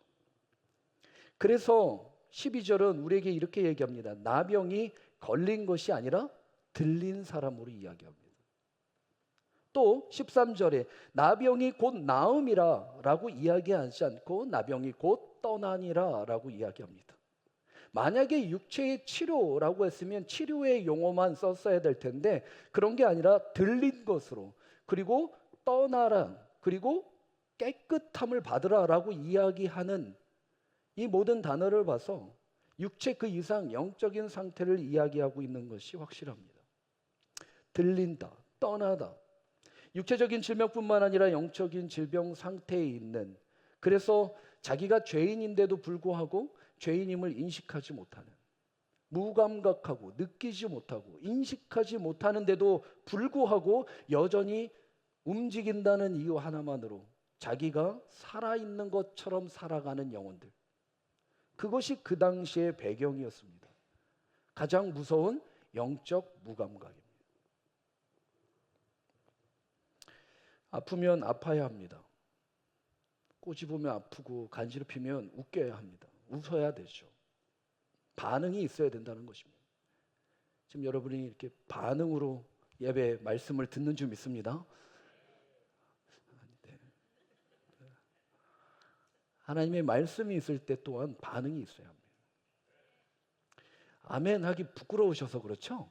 그래서 12절은 우리에게 이렇게 얘기합니다. 나병이 걸린 것이 아니라 들린 사람으로 이야기합니다. 또 13절에 나병이 곧 나음이라 라고 이야기하지 않고 나병이 곧 떠나니라 라고 이야기합니다. 만약에 육체의 치료라고 했으면 치료의 용어만 썼어야 될 텐데 그런 게 아니라 들린 것으로 그리고 떠나라 그리고 깨끗함을 받으라 라고 이야기하는 이 모든 단어를 봐서 육체 그 이상 영적인 상태를 이야기하고 있는 것이 확실합니다. 들린다, 떠나다. 육체적인 질병뿐만 아니라 영적인 질병 상태에 있는 그래서 자기가 죄인인데도 불구하고 죄인임을 인식하지 못하는 무감각하고 느끼지 못하고 인식하지 못하는데도 불구하고 여전히 움직인다는 이유 하나만으로 자기가 살아있는 것처럼 살아가는 영혼들 그것이 그 당시의 배경이었습니다. 가장 무서운 영적 무감각입니다. 아프면 아파야 합니다. 꼬집으면 아프고 간지럽히면 웃겨야 합니다. 웃어야 되죠. 반응이 있어야 된다는 것입니다. 지금 여러분이 이렇게 반응으로 예배 말씀을 듣는 줄 믿습니다. 하나님의 말씀이 있을 때 또한 반응이 있어야 합니다. 아멘 하기 부끄러우셔서 그렇죠?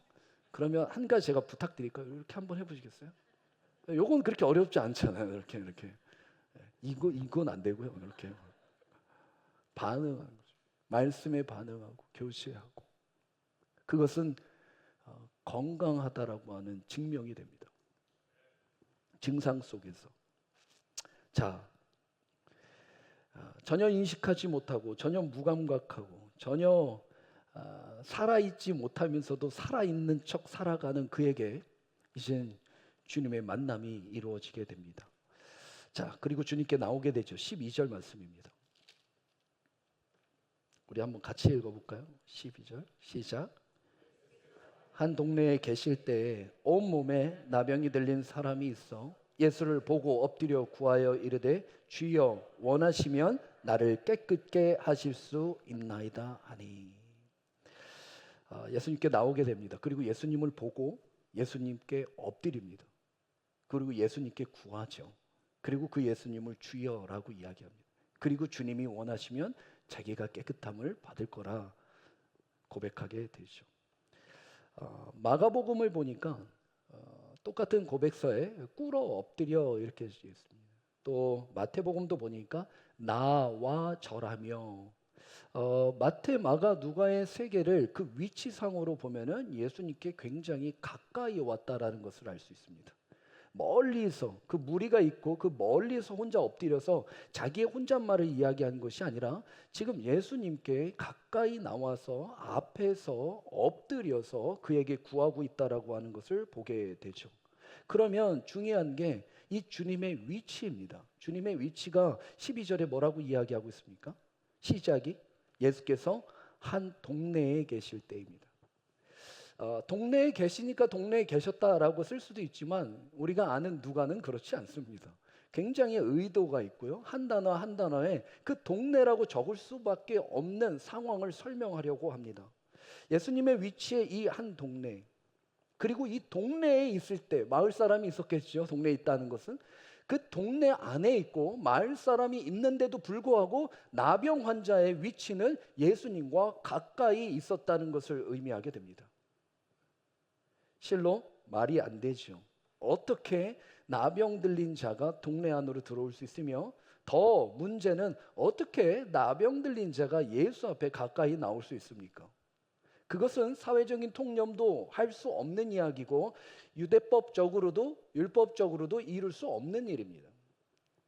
그러면 한 가지 제가 부탁드릴까요? 이렇게 한번 해보시겠어요? 요건 그렇게 어렵지 않잖아요. 이렇게 이건 안 되고요. 이렇게 반응하는 거죠. 말씀에 반응하고 교제하고 그것은 건강하다라고 하는 증명이 됩니다. 증상 속에서 자 전혀 인식하지 못하고 전혀 무감각하고 전혀 살아있지 못하면서도 살아있는 척 살아가는 그에게 이젠 주님의 만남이 이루어지게 됩니다. 자, 그리고 주님께 나오게 되죠. 12절 말씀입니다. 우리 한번 같이 읽어볼까요? 12절 시작. 한 동네에 계실 때에 온몸에 나병이 들린 사람이 있어 예수를 보고 엎드려 구하여 이르되 주여 원하시면 나를 깨끗게 하실 수 있나이다 하니 예수님께 나오게 됩니다. 그리고 예수님을 보고 예수님께 엎드립니다. 그리고 예수님께 구하죠. 그리고 그 예수님을 주여라고 이야기합니다. 그리고 주님이 원하시면 자기가 깨끗함을 받을 거라 고백하게 되죠. 마가복음을 보니까 똑같은 고백서에 꿇어 엎드려 이렇게 있습니다. 또 마태복음도 보니까 나와 절하며 마태, 마가, 누가의 세계를 그 위치상으로 보면은 예수님께 굉장히 가까이 왔다라는 것을 알 수 있습니다. 멀리서 그 무리가 있고 그 멀리서 혼자 엎드려서 자기의 혼잣말을 이야기하는 것이 아니라 지금 예수님께 가까이 나와서 앞에서 엎드려서 그에게 구하고 있다라고 하는 것을 보게 되죠. 그러면 중요한 게 이 주님의 위치입니다. 주님의 위치가 12절에 뭐라고 이야기하고 있습니까? 시작이 예수께서 한 동네에 계실 때입니다. 동네에 계시니까 동네에 계셨다라고 쓸 수도 있지만 우리가 아는 누가는 그렇지 않습니다. 굉장히 의도가 있고요. 한 단어 한 단어에 그 동네라고 적을 수밖에 없는 상황을 설명하려고 합니다. 예수님의 위치에 이 한 동네, 그리고 이 동네에 있을 때 마을 사람이 있었겠죠. 동네에 있다는 것은 그 동네 안에 있고 마을 사람이 있는데도 불구하고 나병 환자의 위치는 예수님과 가까이 있었다는 것을 의미하게 됩니다. 실로 말이 안 되죠. 어떻게 나병 들린 자가 동네 안으로 들어올 수 있으며, 더 문제는 어떻게 나병 들린 자가 예수 앞에 가까이 나올 수 있습니까? 그것은 사회적인 통념도 할 수 없는 이야기고 유대법적으로도 율법적으로도 이룰 수 없는 일입니다.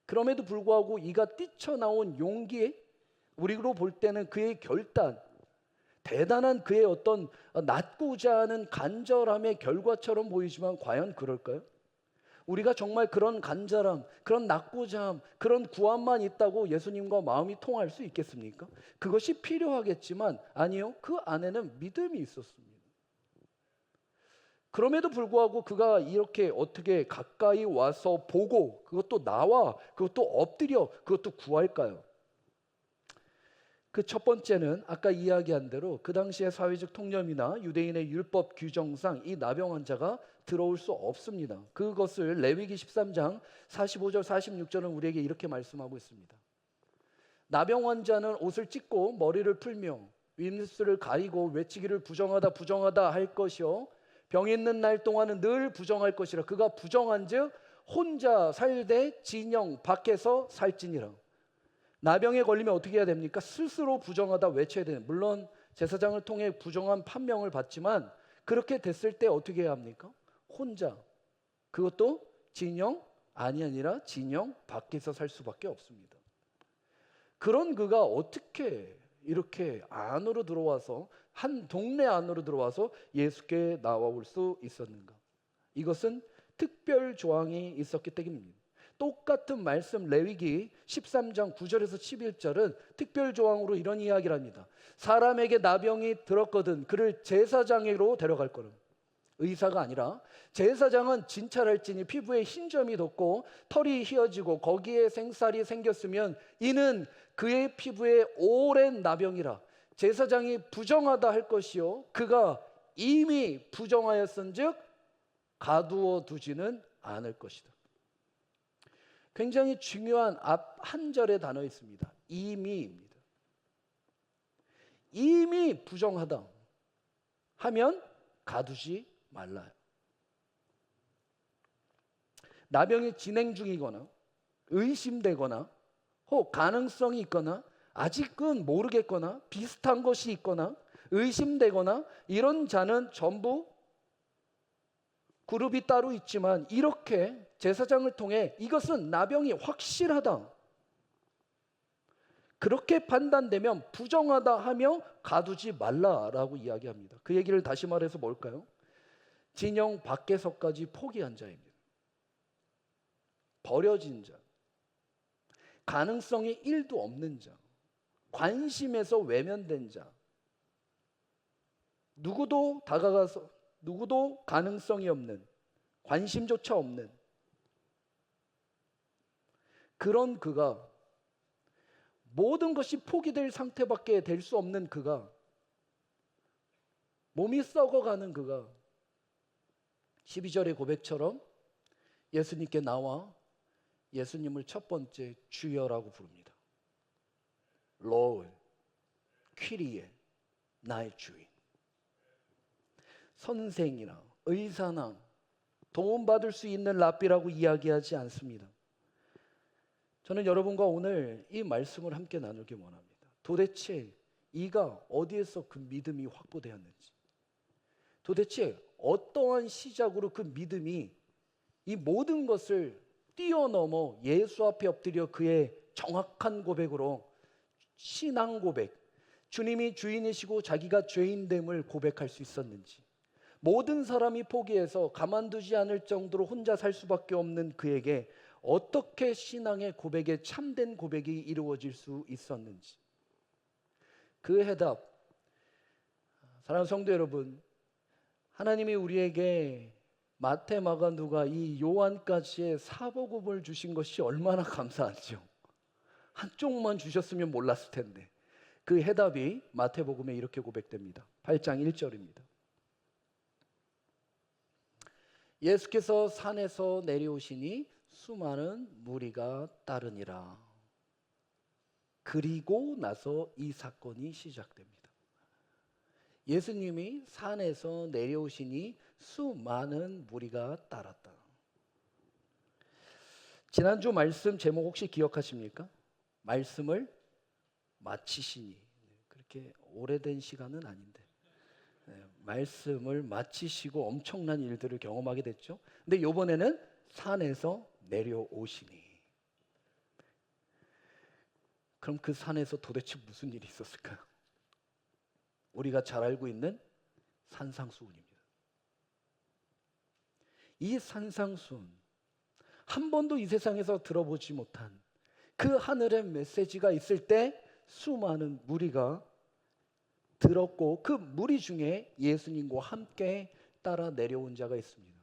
그럼에도 불구하고 이가 뛰쳐나온 용기, 우리로 볼 때는 그의 결단, 대단한 그의 어떤 낫고자 하는 간절함의 결과처럼 보이지만 과연 그럴까요? 우리가 정말 그런 간절함, 그런 낫고자 함, 그런 구함만 있다고 예수님과 마음이 통할 수 있겠습니까? 그것이 필요하겠지만 아니요, 그 안에는 믿음이 있었습니다. 그럼에도 불구하고 그가 이렇게 어떻게 가까이 와서 보고, 그것도 나와, 그것도 엎드려, 그것도 구할까요? 그 첫 번째는 아까 이야기한 대로 그 당시의 사회적 통념이나 유대인의 율법 규정상 이 나병 환자가 들어올 수 없습니다. 그것을 레위기 13장 45절 46절은 우리에게 이렇게 말씀하고 있습니다. 나병 환자는 옷을 찢고 머리를 풀며 윗입술을 가리고 외치기를 부정하다 부정하다 할 것이요 병 있는 날 동안은 늘 부정할 것이라. 그가 부정한즉 혼자 살되 진영 밖에서 살지니라. 나병에 걸리면 어떻게 해야 됩니까? 스스로 부정하다 외쳐야 되는. 물론 제사장을 통해 부정한 판명을 받지만 그렇게 됐을 때 어떻게 해야 합니까? 혼자. 그것도 진영 안이 아니라 진영 밖에서 살 수밖에 없습니다. 그런 그가 어떻게 이렇게 안으로 들어와서 한 동네 안으로 들어와서 예수께 나와올 수 있었는가? 이것은 특별 조항이 있었기 때문입니다. 똑같은 말씀 레위기 13장 9절에서 11절은 특별 조항으로 이런 이야기를 합니다. 사람에게 나병이 들었거든 그를 제사장에게로 데려갈 거라. 의사가 아니라 제사장은 진찰할지니 피부에 흰 점이 돋고 털이 휘어지고 거기에 생살이 생겼으면 이는 그의 피부에 오랜 나병이라. 제사장이 부정하다 할 것이요 그가 이미 부정하였은즉 가두어 두지는 않을 것이다. 굉장히 중요한 앞 한 절의 단어 있습니다. 이미입니다. 이미 부정하다 하면 가두지 말라요. 나병이 진행 중이거나 의심되거나 혹 가능성이 있거나 아직은 모르겠거나 비슷한 것이 있거나 의심되거나 이런 자는 전부 그룹이 따로 있지만 이렇게 제사장을 통해 이것은 나병이 확실하다, 그렇게 판단되면 부정하다 하며 가두지 말라라고 이야기합니다. 그 얘기를 다시 말해서 뭘까요? 진영 밖에서까지 포기한 자입니다. 버려진 자, 가능성이 1도 없는 자, 관심에서 외면된 자, 누구도 다가가서 누구도 가능성이 없는, 관심조차 없는 그런 그가, 모든 것이 포기될 상태밖에 될 수 없는 그가, 몸이 썩어가는 그가 12절의 고백처럼 예수님께 나와 예수님을 첫 번째 주여라고 부릅니다. Lord, 퀴리에, 나의 주인. 선생이나 의사나 도움받을 수 있는 랍비라고 이야기하지 않습니다. 저는 여러분과 오늘 이 말씀을 함께 나누기 원합니다. 도대체 이가 어디에서 그 믿음이 확보되었는지, 도대체 어떠한 시작으로 그 믿음이 이 모든 것을 뛰어넘어 예수 앞에 엎드려 그의 정확한 고백으로 신앙 고백, 주님이 주인이시고 자기가 죄인됨을 고백할 수 있었는지, 모든 사람이 포기해서 가만두지 않을 정도로 혼자 살 수밖에 없는 그에게 어떻게 신앙의 고백에 참된 고백이 이루어질 수 있었는지, 그 해답, 사랑하는 성도 여러분, 하나님이 우리에게 마태, 마가, 누가, 이 요한까지의 사복음을 주신 것이 얼마나 감사한지요. 한쪽만 주셨으면 몰랐을 텐데. 그 해답이 마태복음에 이렇게 고백됩니다. 8장 1절입니다. 예수께서 산에서 내려오시니 수많은 무리가 따르니라. 그리고 나서 이 사건이 시작됩니다. 예수님이 산에서 내려오시니 수많은 무리가 따랐다. 지난주 말씀 제목 혹시 기억하십니까? 말씀을 마치시니. 그렇게 오래된 시간은 아닌데 말씀을 마치시고 엄청난 일들을 경험하게 됐죠. 근데 이번에는 산에서 내려오시니. 그럼 그 산에서 도대체 무슨 일이 있었을까요? 우리가 잘 알고 있는 산상수훈입니다. 이 산상수훈, 한 번도 이 세상에서 들어보지 못한 그 하늘의 메시지가 있을 때 수많은 무리가 들었고, 그 무리 중에 예수님과 함께 따라 내려온 자가 있습니다.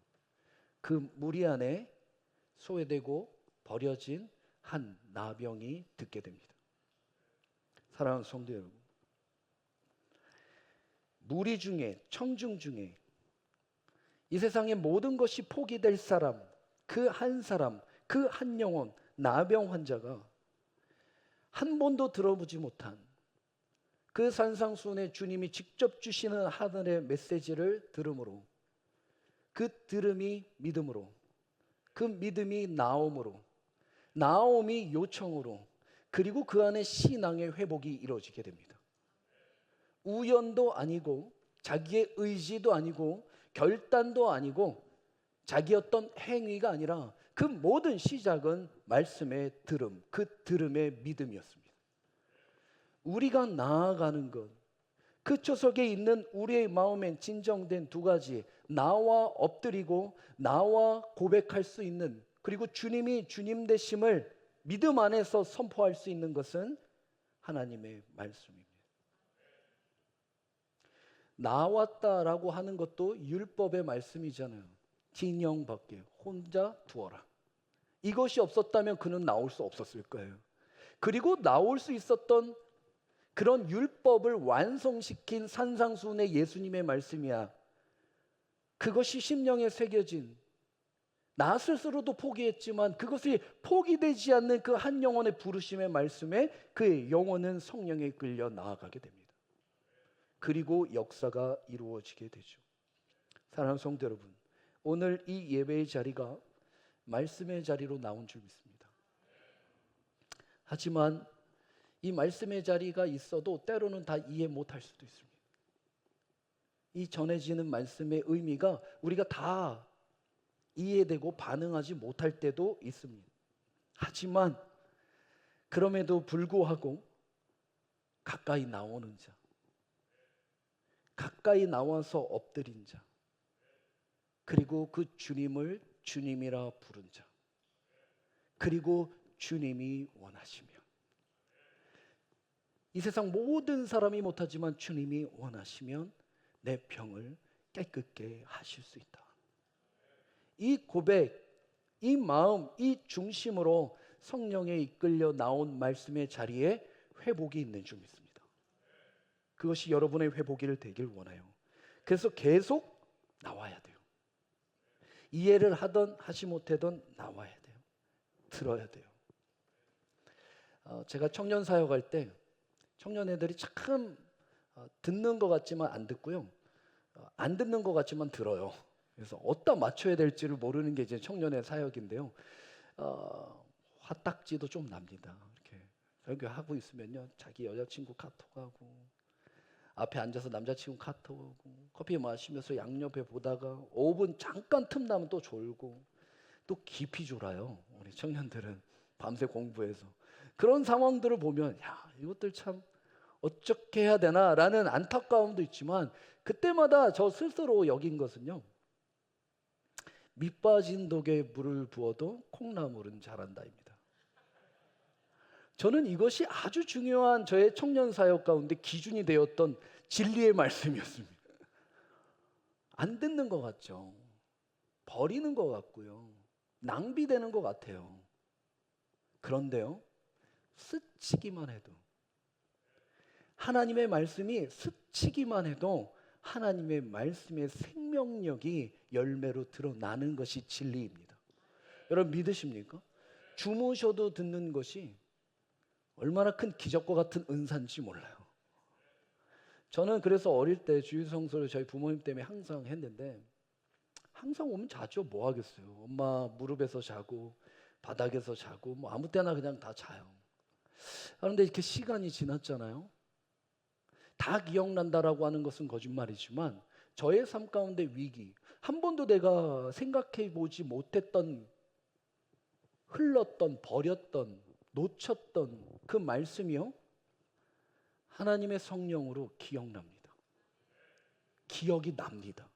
그 무리 안에 소외되고 버려진 한 나병이 듣게 됩니다. 사랑하는 성도 여러분, 무리 중에, 청중 중에 이 세상의 모든 것이 포기될 사람, 그 한 사람, 그 한 영혼, 나병 환자가 한 번도 들어보지 못한 그 산상수훈에 주님이 직접 주시는 하늘의 메시지를 들음으로, 그 들음이 믿음으로, 그 믿음이 나옴으로, 나옴이 요청으로, 그리고 그 안에 신앙의 회복이 이루어지게 됩니다. 우연도 아니고 자기의 의지도 아니고 결단도 아니고 자기 어떤 행위가 아니라 그 모든 시작은 말씀의 들음, 그 들음의 믿음이었습니다. 우리가 나아가는 것, 그 초석에 있는 우리의 마음엔 진정된 두 가지, 나와 엎드리고 나와 고백할 수 있는, 그리고 주님이 주님 되심을 믿음 안에서 선포할 수 있는 것은 하나님의 말씀입니다. 나왔다라고 하는 것도 율법의 말씀이잖아요. 진영 밖에 혼자 두어라. 이것이 없었다면 그는 나올 수 없었을 거예요. 그리고 나올 수 있었던 그런 율법을 완성시킨 산상수훈의 예수님의 말씀이야. 그것이 심령에 새겨진, 나 스스로도 포기했지만 그것이 포기되지 않는 그 한 영혼의 부르심의 말씀에 그의 영혼은 성령에 끌려 나아가게 됩니다. 그리고 역사가 이루어지게 되죠. 사랑하는 성도 여러분, 오늘 이 예배의 자리가 말씀의 자리로 나온 줄 믿습니다. 하지만 이 말씀의 자리가 있어도 때로는 다 이해 못할 수도 있습니다. 이 전해지는 말씀의 의미가 우리가 다 이해되고 반응하지 못할 때도 있습니다. 하지만 그럼에도 불구하고 가까이 나오는 자, 가까이 나와서 엎드린 자, 그리고 그 주님을 주님이라 부른 자, 그리고 주님이 원하시며, 이 세상 모든 사람이 못하지만 주님이 원하시면 내 병을 깨끗게 하실 수 있다. 이 고백, 이 마음, 이 중심으로 성령에 이끌려 나온 말씀의 자리에 회복이 있는 줄 믿습니다. 그것이 여러분의 회복이 되길 원해요. 그래서 계속 나와야 돼요. 이해를 하든 하지 못하든 나와야 돼요. 들어야 돼요. 제가 청년 사역할 때 청년 애들이 참 듣는 것 같지만 안 듣고요, 안 듣는 것 같지만 들어요. 그래서 어디다 맞춰야 될지를 모르는 게 이제 청년의 사역인데요. 화딱지도 좀 납니다. 이렇게 설교하고 있으면요, 자기 여자친구 카톡하고, 앞에 앉아서 남자친구 카톡하고, 커피 마시면서 양옆에 보다가 5분 잠깐 틈 나면 또 졸고, 또 깊이 졸아요. 우리 청년들은 밤새 공부해서. 그런 상황들을 보면 야, 이것들 참 어떻게 해야 되나라는 안타까움도 있지만, 그때마다 저 스스로 여긴 것은요, 밑 빠진 독에 물을 부어도 콩나물은 자란다입니다. 저는 이것이 아주 중요한 저의 청년 사역 가운데 기준이 되었던 진리의 말씀이었습니다. 안 듣는 것 같죠. 버리는 것 같고요. 낭비되는 것 같아요. 그런데요, 스치기만 해도, 하나님의 말씀이 스치기만 해도 하나님의 말씀의 생명력이 열매로 드러나는 것이 진리입니다. 여러분 믿으십니까? 주무셔도 듣는 것이 얼마나 큰 기적과 같은 은사인지 몰라요. 저는 그래서 어릴 때 주일성서를 저희 부모님 때문에 항상 했는데, 항상 오면 자죠. 뭐 하겠어요. 엄마 무릎에서 자고 바닥에서 자고 뭐 아무 때나 그냥 다 자요. 그런데 이렇게 시간이 지났잖아요. 다 기억난다라고 하는 것은 거짓말이지만 저의 삶 가운데 위기, 한 번도 내가 생각해 보지 못했던, 흘렀던, 버렸던, 놓쳤던 그 말씀이요, 하나님의 성령으로 기억납니다. 기억이 납니다.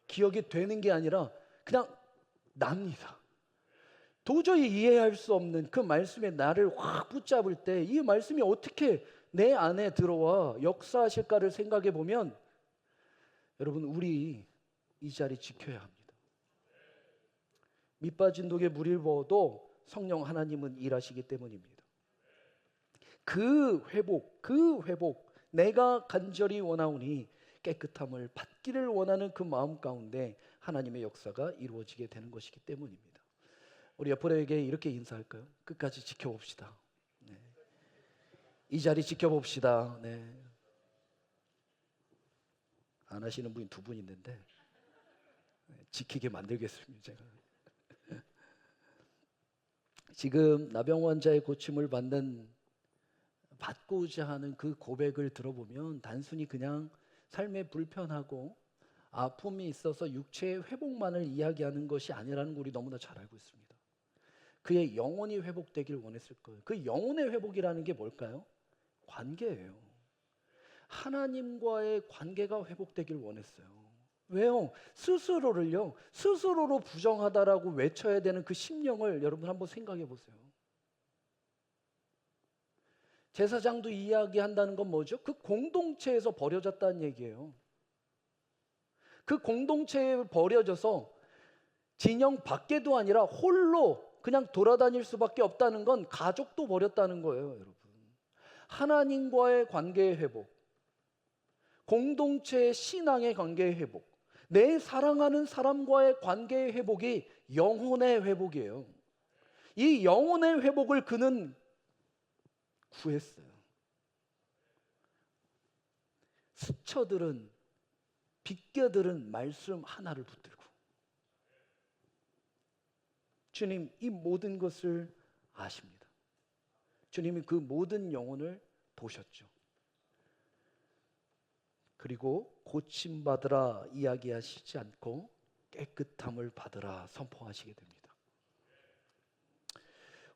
기억이 되는 게 아니라 그냥 납니다. 도저히 이해할 수 없는 그 말씀에 나를 확 붙잡을 때 이 말씀이 어떻게 내 안에 들어와 역사하실까를 생각해 보면, 여러분 우리 이 자리 지켜야 합니다. 밑빠진 독에 물을 부어도 성령 하나님은 일하시기 때문입니다. 그 회복 내가 간절히 원하오니 깨끗함을 받기를 원하는 그 마음 가운데 하나님의 역사가 이루어지게 되는 것이기 때문입니다. 우리 옆으로에게 이렇게 인사할까요? 끝까지 지켜봅시다. 네. 이 자리 지켜봅시다. 네. 안 하시는 분이 두 분 있는데 지키게 만들겠습니다. 제가. 지금 나병 환자의 고침을 받고자 하는 그 고백을 들어보면 단순히 그냥 삶에 불편하고 아픔이 있어서 육체의 회복만을 이야기하는 것이 아니라는 걸 우리 너무나 잘 알고 있습니다. 그의 영혼이 회복되길 원했을 거예요. 그 영혼의 회복이라는 게 뭘까요? 관계예요. 하나님과의 관계가 회복되길 원했어요. 왜요? 스스로로 부정하다라고 외쳐야 되는 그 심령을 여러분 한번 생각해 보세요. 제사장도 이야기한다는 건 뭐죠? 그 공동체에서 버려졌다는 얘기예요. 그 공동체에 버려져서 진영 밖에도 아니라 홀로 그냥 돌아다닐 수밖에 없다는 건 가족도 버렸다는 거예요, 여러분. 하나님과의 관계의 회복, 공동체의 신앙의 관계의 회복, 내 사랑하는 사람과의 관계의 회복이 영혼의 회복이에요. 이 영혼의 회복을 그는 구했어요. 스쳐들은, 비껴들은 말씀 하나를 붙들고, 주님 이 모든 것을 아십니다. 주님이 그 모든 영혼을 보셨죠. 그리고 고침받으라 이야기하시지 않고 깨끗함을 받으라 선포하시게 됩니다.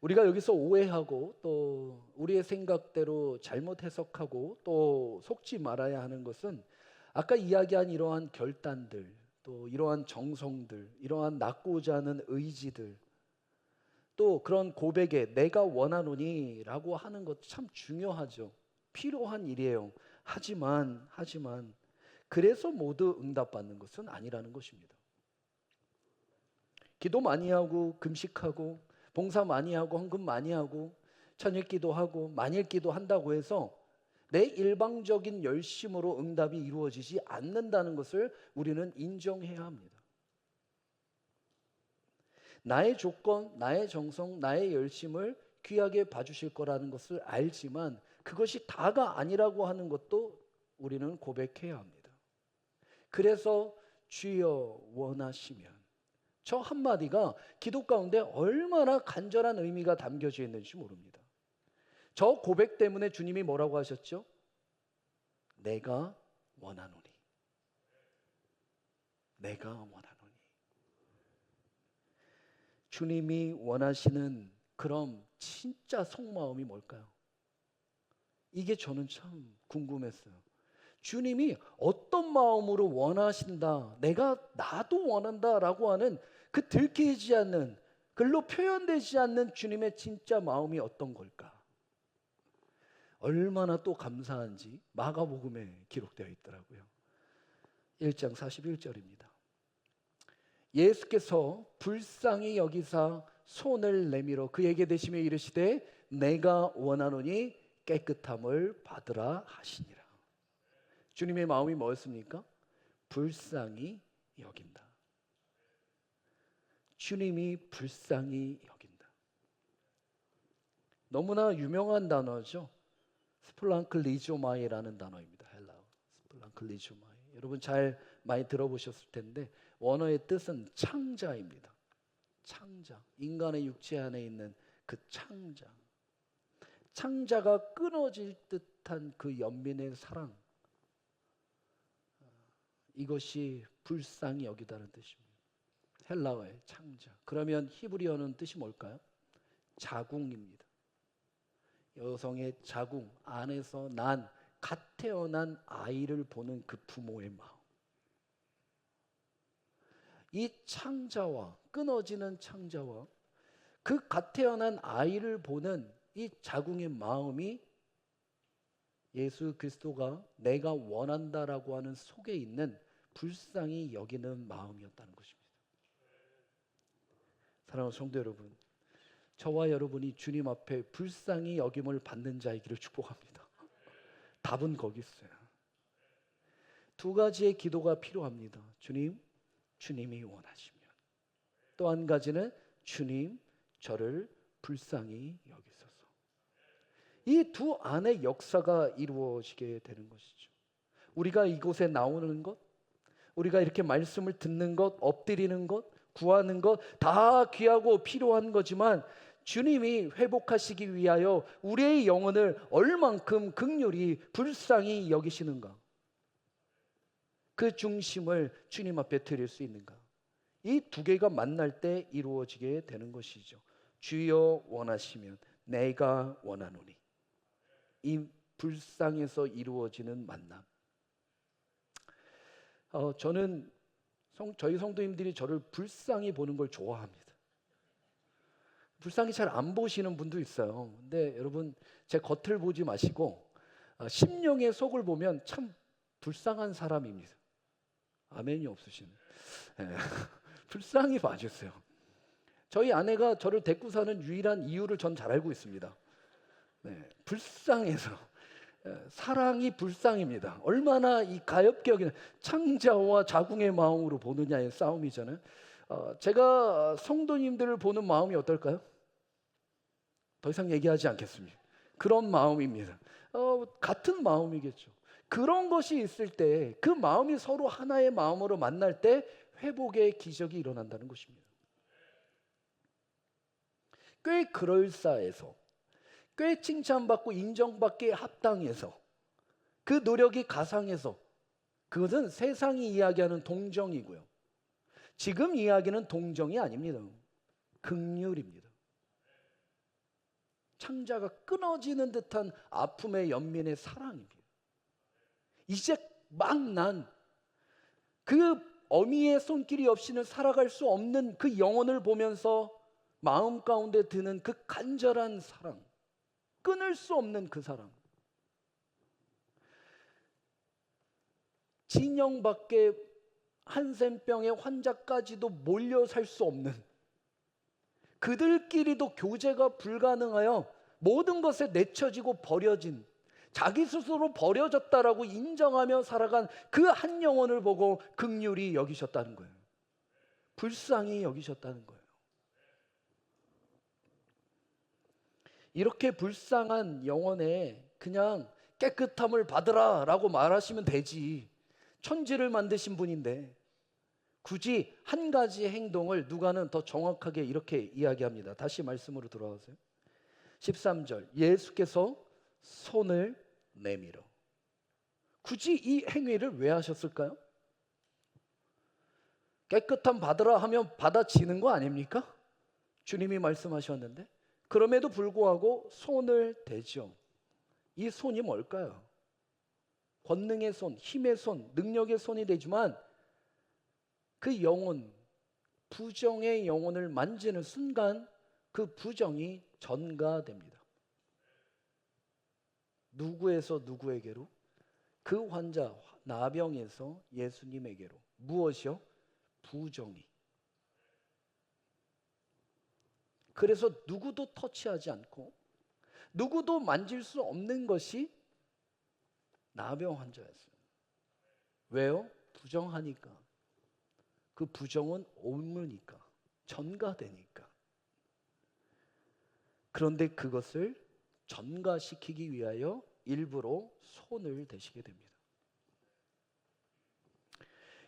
우리가 여기서 오해하고 또 우리의 생각대로 잘못 해석하고 또 속지 말아야 하는 것은, 아까 이야기한 이러한 결단들, 또 이러한 정성들, 이러한 낳고자 하는 의지들, 또 그런 고백에 내가 원하노니 라고 하는 것 참 중요하죠. 필요한 일이에요. 하지만 그래서 모두 응답받는 것은 아니라는 것입니다. 기도 많이 하고 금식하고 봉사 많이 하고 헌금 많이 하고 천일기도 하고 만일기도 한다고 해서 내 일방적인 열심으로 응답이 이루어지지 않는다는 것을 우리는 인정해야 합니다. 나의 조건, 나의 정성, 나의 열심을 귀하게 봐주실 거라는 것을 알지만 그것이 다가 아니라고 하는 것도 우리는 고백해야 합니다. 그래서 주여 원하시면, 저 한마디가 기도 가운데 얼마나 간절한 의미가 담겨져 있는지 모릅니다. 저 고백 때문에 주님이 뭐라고 하셨죠? 내가 원하노니. 내가 원하노니. 주님이 원하시는 그럼 진짜 속마음이 뭘까요? 이게 저는 참 궁금했어요. 주님이 어떤 마음으로 원하신다, 나도 원한다라고 하는 그 들키지 않는, 글로 표현되지 않는 주님의 진짜 마음이 어떤 걸까? 얼마나 또 감사한지 마가복음에 기록되어 있더라고요. 1장 41절입니다. 예수께서 불쌍히 여기사 손을 내밀어 그에게 대시며 이르시되 내가 원하노니 깨끗함을 받으라 하시니라. 주님의 마음이 뭐였습니까? 불쌍히 여긴다. 주님이 불쌍히 여긴다. 너무나 유명한 단어죠. 스플랑클리조마이라는 단어입니다. 헬라어 스플랑클리조마이. 여러분 잘 많이 들어보셨을 텐데 원어의 뜻은 창자입니다. 창자. 인간의 육체 안에 있는 그 창자. 창자가 끊어질 듯한 그 연민의 사랑. 이것이 불쌍히 여기다는 뜻입니다. 헬라어의 창자. 그러면 히브리어는 뜻이 뭘까요? 자궁입니다. 여성의 자궁 안에서 난 갓 태어난 아이를 보는 그 부모의 마음. 이 창자와 끊어지는 창자와 그 갓 태어난 아이를 보는 이 자궁의 마음이 예수 그리스도가 내가 원한다라고 하는 속에 있는 불쌍히 여기는 마음이었다는 것입니다. 사랑하는 성도 여러분, 저와 여러분이 주님 앞에 불쌍히 여김을 받는 자이기를 축복합니다. 답은 거기 있어요. 두 가지의 기도가 필요합니다. 주님, 주님이 원하시면. 또 한 가지는 주님, 저를 불쌍히 여기소서. 이 두 안의 역사가 이루어지게 되는 것이죠. 우리가 이곳에 나오는 것, 우리가 이렇게 말씀을 듣는 것, 엎드리는 것, 구하는 것 다 귀하고 필요한 거지만 주님이 회복하시기 위하여 우리의 영혼을 얼만큼 긍휼히 불쌍히 여기시는가, 그 중심을 주님 앞에 드릴 수 있는가, 이 두 개가 만날 때 이루어지게 되는 것이죠. 주여 원하시면 내가 원하노니. 이 불쌍해서 이루어지는 만남. 저는 저희 성도님들이 저를 불쌍히 보는 걸 좋아합니다. 불쌍히 잘 안 보시는 분도 있어요. 근데 여러분 제 겉을 보지 마시고 심령의 속을 보면 참 불쌍한 사람입니다. 아멘이 없으신. 네. 불쌍히 봐주세요. 저희 아내가 저를 데리고 사는 유일한 이유를 전 잘 알고 있습니다. 네. 불쌍해서. 사랑이 불쌍입니다. 얼마나 이 가엾게 여기는 창자와 자궁의 마음으로 보느냐의 싸움이잖아요. 제가 성도님들을 보는 마음이 어떨까요? 더 이상 얘기하지 않겠습니다. 그런 마음입니다. 같은 마음이겠죠. 그런 것이 있을 때 그 마음이 서로 하나의 마음으로 만날 때 회복의 기적이 일어난다는 것입니다. 꽤 그럴싸해서, 꽤 칭찬받고 인정받기에 합당해서, 그 노력이 가상해서, 그것은 세상이 이야기하는 동정이고요. 지금 이야기는 동정이 아닙니다. 긍휼입니다. 창자가 끊어지는 듯한 아픔의 연민의 사랑입니다. 이제 막 난 그 어미의 손길이 없이는 살아갈 수 없는 그 영혼을 보면서 마음 가운데 드는 그 간절한 사랑, 끊을 수 없는 그 사랑. 진영밖에 한센병의 환자까지도 몰려 살 수 없는, 그들끼리도 교제가 불가능하여 모든 것에 내쳐지고 버려진, 자기 스스로 버려졌다라고 인정하며 살아간 그 한 영혼을 보고 긍휼히 여기셨다는 거예요. 불쌍히 여기셨다는 거예요. 이렇게 불쌍한 영혼에 그냥 깨끗함을 받으라 라고 말하시면 되지. 천지를 만드신 분인데 굳이 한 가지 행동을 누가는 더 정확하게 이렇게 이야기합니다. 다시 말씀으로 돌아가세요. 13절, 예수께서 손을 내밀어. 굳이 이 행위를 왜 하셨을까요? 깨끗함 받으라 하면 받아지는 거 아닙니까? 주님이 말씀하셨는데. 그럼에도 불구하고 손을 대죠. 이 손이 뭘까요? 권능의 손, 힘의 손, 능력의 손이 되지만 그 영혼, 부정의 영혼을 만지는 순간 그 부정이 전가됩니다. 누구에서 누구에게로? 그 환자 나병에서 예수님에게로. 무엇이요? 부정이. 그래서 누구도 터치하지 않고 누구도 만질 수 없는 것이 나병 환자였어요. 왜요? 부정하니까. 그 부정은 옮으니까, 전가되니까. 그런데 그것을 전가시키기 위하여 일부러 손을 대시게 됩니다.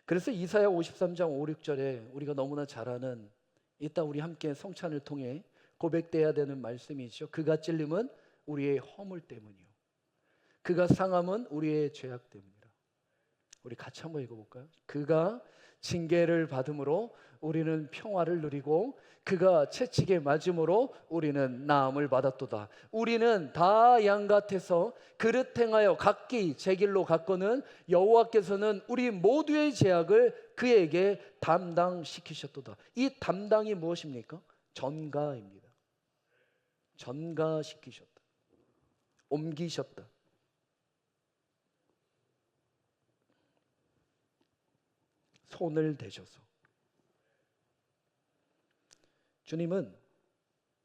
그래서 이사야 53장 5, 6절에 우리가 너무나 잘 아는, 이따 우리 함께 성찬을 통해 고백돼야 되는 말씀이죠. 그가 찔림은 우리의 허물 때문이요, 그가 상함은 우리의 죄악 때문이라. 우리 같이 한번 읽어볼까요? 그가 징계를 받음으로 우리는 평화를 누리고 그가 채찍에 맞음으로 우리는 나음을 받았도다. 우리는 다 양 같아서 그릇 행하여 각기 제 길로 갔거늘 여호와께서는 우리 모두의 죄악을 그에게 담당시키셨도다. 이 담당이 무엇입니까? 전가입니다. 전가시키셨다. 옮기셨다. 손을 대셔서. 주님은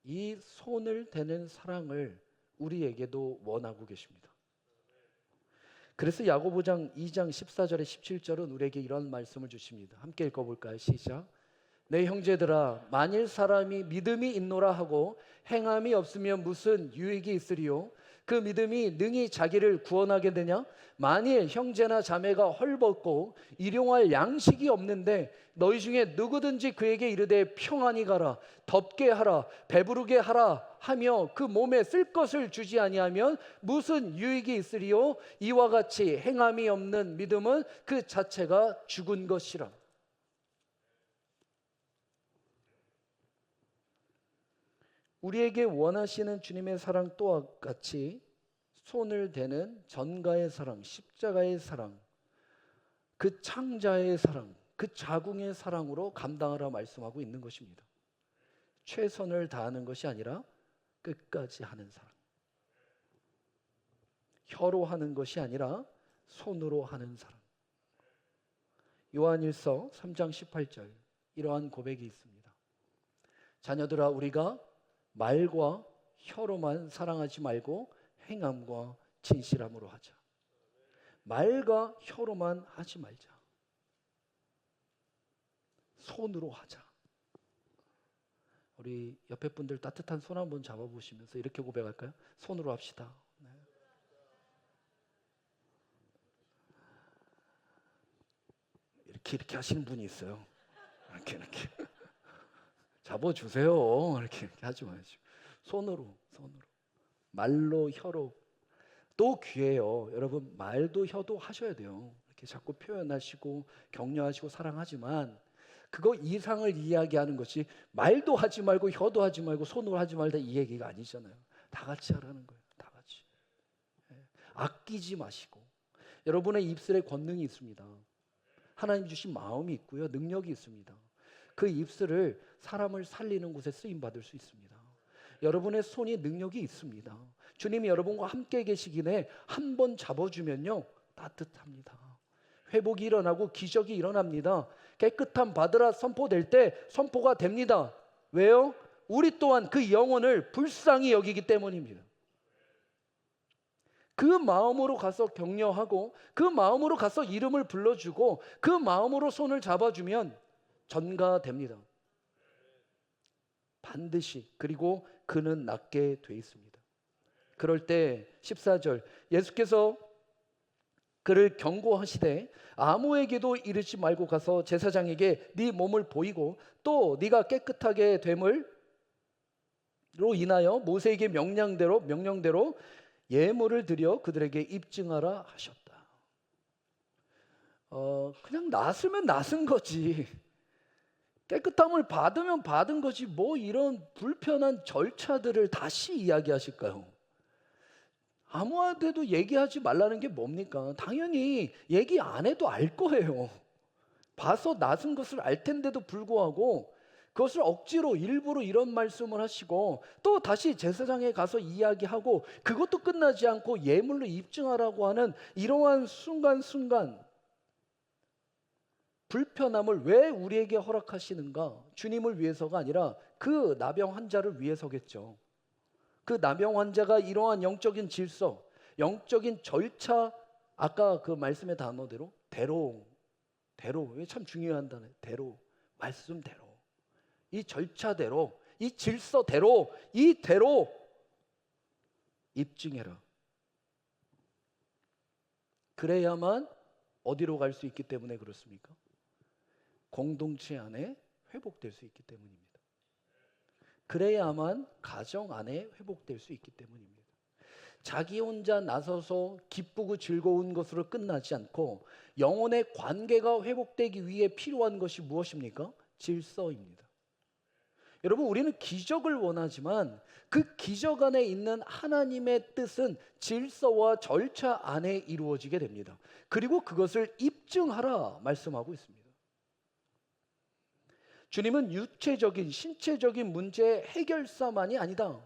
이 손을 대는 사랑을 우리에게도 원하고 계십니다. 그래서 야고보장 2장 14절에 17절은 우리에게 이런 말씀을 주십니다. 함께 읽어볼까요? 시작. 내 형제들아, 만일 사람이 믿음이 있노라 하고 행함이 없으면 무슨 유익이 있으리요? 그 믿음이 능히 자기를 구원하게 되냐? 만일 형제나 자매가 헐벗고 일용할 양식이 없는데 너희 중에 누구든지 그에게 이르되 평안히 가라, 덥게 하라, 배부르게 하라 하며 그 몸에 쓸 것을 주지 아니하면 무슨 유익이 있으리요? 이와 같이 행함이 없는 믿음은 그 자체가 죽은 것이라. 우리에게 원하시는 주님의 사랑 또한 같이 손을 대는 전가의 사랑, 십자가의 사랑, 그 창자의 사랑, 그 자궁의 사랑으로 감당하라 말씀하고 있는 것입니다. 최선을 다하는 것이 아니라 끝까지 하는 사랑. 혀로 하는 것이 아니라 손으로 하는 사랑. 요한일서 3장 18절 이러한 고백이 있습니다. 자녀들아, 우리가 말과 혀로만 사랑하지 말고 행함과 진실함으로 하자. 말과 혀로만 하지 말자. 손으로 하자. 우리 옆에 분들 따뜻한 손 한번 잡아보시면서 이렇게 고백할까요? 손으로 합시다. 네. 이렇게 하시는 분이 있어요. 이렇게 잡아주세요. 이렇게 하지 마시고 손으로. 말로, 혀로. 또 귀해요. 여러분, 말도 혀도 하셔야 돼요. 이렇게 자꾸 표현하시고 격려하시고 사랑하지만 그거 이상을 이야기하는 것이 말도 하지 말고 혀도 하지 말고 손으로 하지 말다 이 얘기가 아니잖아요. 다 같이 하라는 거예요. 다 같이. 아끼지 마시고. 여러분의 입술에 권능이 있습니다. 하나님 주신 마음이 있고요, 능력이 있습니다. 그 입술을 사람을 살리는 곳에 쓰임받을 수 있습니다. 여러분의 손이 능력이 있습니다. 주님이 여러분과 함께 계시기에 한 번 잡아주면요 따뜻합니다. 회복이 일어나고 기적이 일어납니다. 깨끗함 받으라 선포될 때 선포가 됩니다. 왜요? 우리 또한 그 영혼을 불쌍히 여기기 때문입니다. 그 마음으로 가서 격려하고 그 마음으로 가서 이름을 불러주고 그 마음으로 손을 잡아주면 전가됩니다. 반드시. 그리고 그는 낫게 돼 있습니다. 그럴 때 14절 예수께서 그를 경고하시되 아무에게도 이르지 말고 가서 제사장에게 네 몸을 보이고 또 네가 깨끗하게 됨으로 인하여 모세에게 명령대로 예물을 드려 그들에게 입증하라 하셨다. 그냥 낫으면 낫은 거지. 깨끗함을 받으면 받은 거지 뭐 이런 불편한 절차들을 다시 이야기하실까요? 아무한테도 얘기하지 말라는 게 뭡니까? 당연히 얘기 안 해도 알 거예요. 봐서 낫은 것을 알 텐데도 불구하고 그것을 억지로 일부러 이런 말씀을 하시고 또 다시 제사장에 가서 이야기하고 그것도 끝나지 않고 예물로 입증하라고 하는 이러한 순간순간 불편함을 왜 우리에게 허락하시는가? 주님을 위해서가 아니라 그 나병 환자를 위해서겠죠. 그 나병 환자가 이러한 영적인 질서, 영적인 절차, 아까 그 말씀의 단어대로 대로, 이게 참 중요한 단어예요. 대로, 말씀대로, 이 절차대로, 이 질서대로, 이대로 입증해라. 그래야만 어디로 갈 수 있기 때문에 그렇습니까? 공동체 안에 회복될 수 있기 때문입니다. 그래야만 가정 안에 회복될 수 있기 때문입니다. 자기 혼자 나서서 기쁘고 즐거운 것으로 끝나지 않고 영혼의 관계가 회복되기 위해 필요한 것이 무엇입니까? 질서입니다. 여러분, 우리는 기적을 원하지만 그 기적 안에 있는 하나님의 뜻은 질서와 절차 안에 이루어지게 됩니다. 그리고 그것을 입증하라 말씀하고 있습니다. 주님은 육체적인, 신체적인 문제의 해결사만이 아니다.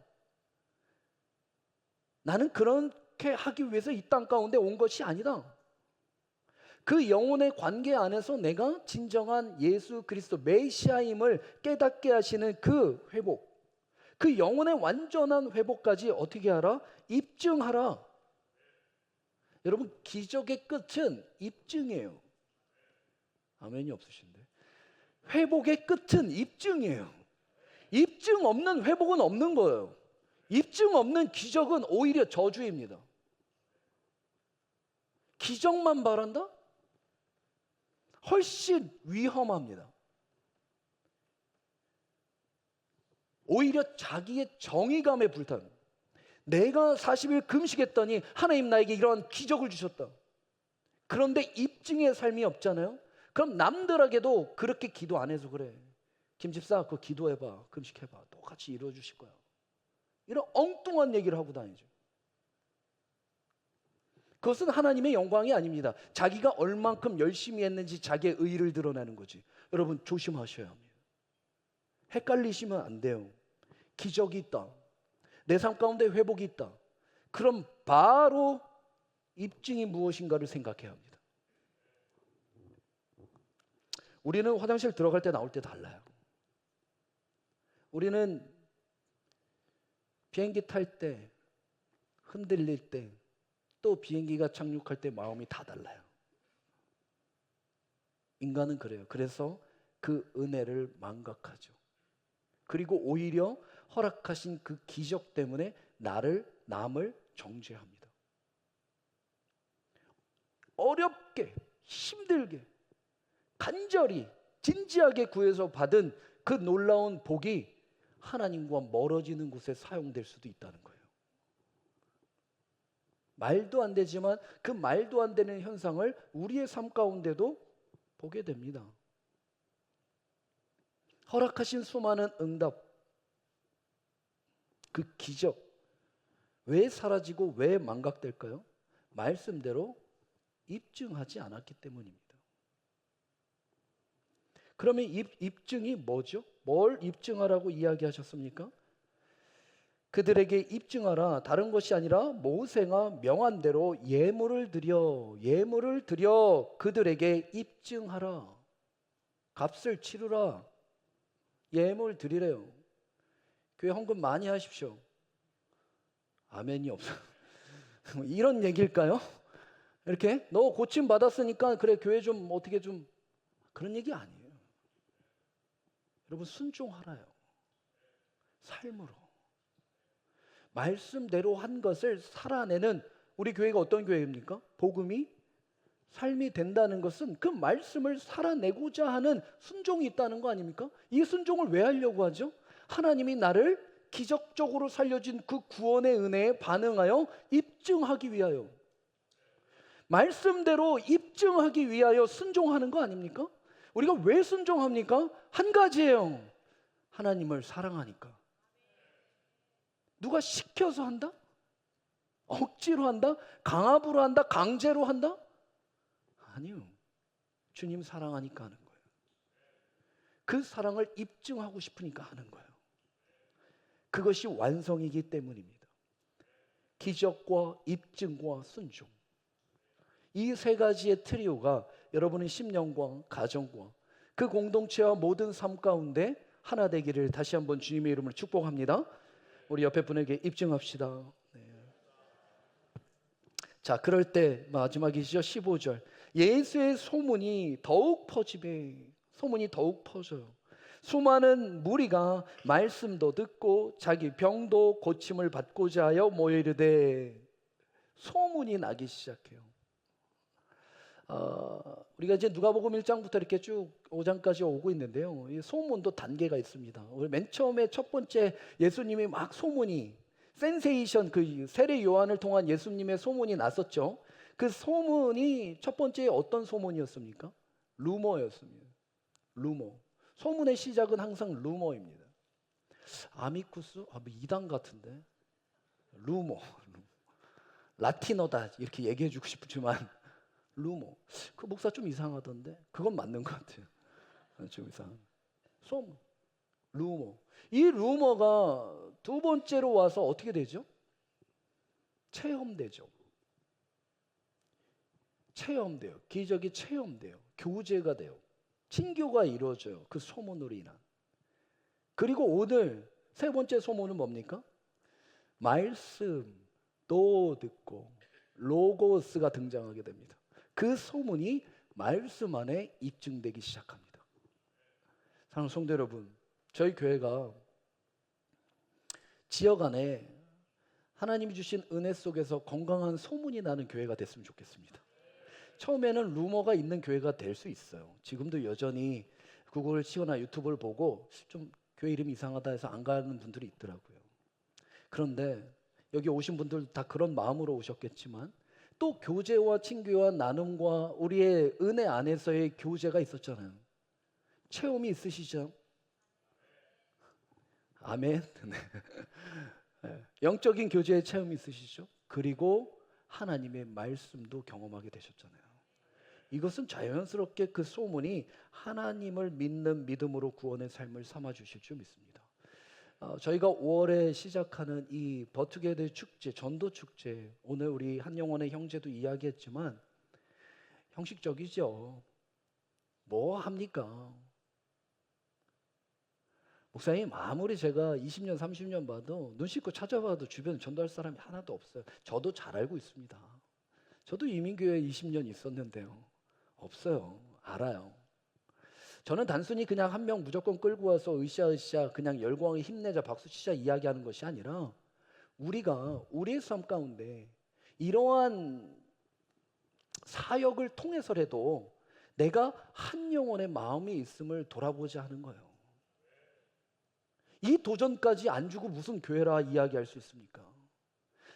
나는 그렇게 하기 위해서 이 땅 가운데 온 것이 아니다. 그 영혼의 관계 안에서 내가 진정한 예수 그리스도 메시아임을 깨닫게 하시는 그 회복, 그 영혼의 완전한 회복까지 어떻게 하라? 입증하라. 여러분, 기적의 끝은 입증이에요. 아멘이 없으신데? 회복의 끝은 입증이에요. 입증 없는 회복은 없는 거예요. 입증 없는 기적은 오히려 저주입니다. 기적만 바란다? 훨씬 위험합니다. 오히려 자기의 정의감에 불타는, 내가 40일 금식했더니 하나님 나에게 이러한 기적을 주셨다. 그런데 입증의 삶이 없잖아요. 그럼 남들에게도 그렇게 기도 안 해서 그래. 김 집사 그거 기도해봐, 금식해봐, 똑같이 이루어 주실 거야. 이런 엉뚱한 얘기를 하고 다니죠. 그것은 하나님의 영광이 아닙니다. 자기가 얼만큼 열심히 했는지 자기의 의의를 드러내는 거지. 여러분, 조심하셔야 합니다. 헷갈리시면 안 돼요. 기적이 있다, 내 삶 가운데 회복이 있다, 그럼 바로 입증이 무엇인가를 생각해야 합니다. 우리는 화장실 들어갈 때 나올 때 달라요. 우리는 비행기 탈 때, 흔들릴 때, 또 비행기가 착륙할 때 마음이 다 달라요. 인간은 그래요. 그래서 그 은혜를 망각하죠. 그리고 오히려 허락하신 그 기적 때문에 남을 정죄합니다. 어렵게, 힘들게, 간절히, 진지하게 구해서 받은 그 놀라운 복이 하나님과 멀어지는 곳에 사용될 수도 있다는 거예요. 말도 안 되지만 그 말도 안 되는 현상을 우리의 삶 가운데도 보게 됩니다. 허락하신 수많은 응답, 그 기적, 왜 사라지고 왜 망각될까요? 말씀대로 입증하지 않았기 때문입니다. 그러면 입증이 뭐죠? 뭘 입증하라고 이야기하셨습니까? 그들에게 입증하라. 다른 것이 아니라 모세가 명한 대로 예물을 드려 그들에게 입증하라. 값을 치르라. 예물 드리래요. 교회 헌금 많이 하십시오. 아멘이 없어. 이런 얘기일까요? 이렇게 너 고침 받았으니까 그래 교회 좀 어떻게 좀, 그런 얘기 아니에요. 여러분, 순종하라요. 삶으로 말씀대로 한 것을 살아내는 우리 교회가 어떤 교회입니까? 복음이 삶이 된다는 것은 그 말씀을 살아내고자 하는 순종이 있다는 거 아닙니까? 이 순종을 왜 하려고 하죠? 하나님이 나를 기적적으로 살려준 그 구원의 은혜에 반응하여 입증하기 위하여, 말씀대로 입증하기 위하여 순종하는 거 아닙니까? 우리가 왜 순종합니까? 한 가지예요. 하나님을 사랑하니까. 누가 시켜서 한다? 억지로 한다? 강압으로 한다? 강제로 한다? 아니요. 주님 사랑하니까 하는 거예요. 그 사랑을 입증하고 싶으니까 하는 거예요. 그것이 완성이기 때문입니다. 기적과 입증과 순종, 이 세 가지의 트리오가 여러분의 심령과 가정과 그 공동체와 모든 삶 가운데 하나 되기를 다시 한번 주님의 이름으로 축복합니다. 우리 옆에 분에게 입증합시다. 네. 자, 그럴 때 마지막이죠. 15절. 예수의 소문이 더욱 퍼지매, 소문이 더욱 퍼져요. 수많은 무리가 말씀도 듣고 자기 병도 고침을 받고자 하여 모여 이르되, 소문이 나기 시작해요. 우리가 이제 누가복음 1장부터 이렇게 쭉 5장까지 오고 있는데요. 이 소문도 단계가 있습니다. 우리 맨 처음에 첫 번째 예수님이 막 소문이, 센세이션, 그 세례 요한을 통한 예수님의 소문이 났었죠. 그 소문이 첫 번째 어떤 소문이었습니까? 루머였습니다. 루머. 소문의 시작은 항상 루머입니다. 아미쿠스? 뭐 이단 같은데. 루머. 라틴어다 이렇게 얘기해주고 싶지만 루머. 그 목사 좀 이상하던데. 그건 맞는 것 같아요. 좀 이상. 소문. 루머. 이 루머가 두 번째로 와서 어떻게 되죠? 체험되죠. 체험돼요. 기적이 체험돼요. 교제가 돼요. 친교가 이루어져요. 그 소문으로 인한. 그리고 오늘 세 번째 소문은 뭡니까? 말씀도 듣고 로고스가 등장하게 됩니다. 그 소문이 말씀 안에 입증되기 시작합니다. 사랑하는 성도 여러분, 저희 교회가 지역 안에 하나님이 주신 은혜 속에서 건강한 소문이 나는 교회가 됐으면 좋겠습니다. 처음에는 루머가 있는 교회가 될 수 있어요. 지금도 여전히 구글을 치거나 유튜브를 보고 좀 교회 이름이 이상하다 해서 안 가는 분들이 있더라고요. 그런데 여기 오신 분들 다 그런 마음으로 오셨겠지만 또 교제와 친교와 나눔과 우리의 은혜 안에서의 교제가 있었잖아요. 체험이 있으시죠? 아멘. 네. 영적인 교제의 체험이 있으시죠? 그리고 하나님의 말씀도 경험하게 되셨잖아요. 이것은 자연스럽게 그 소문이 하나님을 믿는 믿음으로 구원의 삶을 삼아 주실 줄 믿습니다. 저희가 5월에 시작하는 이 버투게더 축제, 전도 축제, 오늘 우리 한영원의 형제도 이야기했지만 형식적이죠. 뭐 합니까? 목사님, 아무리 제가 20년 30년 봐도 눈 씻고 찾아봐도 주변에 전도할 사람이 하나도 없어요. 저도 잘 알고 있습니다. 저도 이민교회에 20년 있었는데요. 없어요. 알아요. 저는 단순히 그냥 한 명 무조건 끌고 와서 으쌰으쌰 그냥 열광에 힘내자 박수치자 이야기하는 것이 아니라 우리가 우리의 삶 가운데 이러한 사역을 통해서라도 내가 한 영혼의 마음이 있음을 돌아보자 하는 거예요. 이 도전까지 안 주고 무슨 교회라 이야기할 수 있습니까?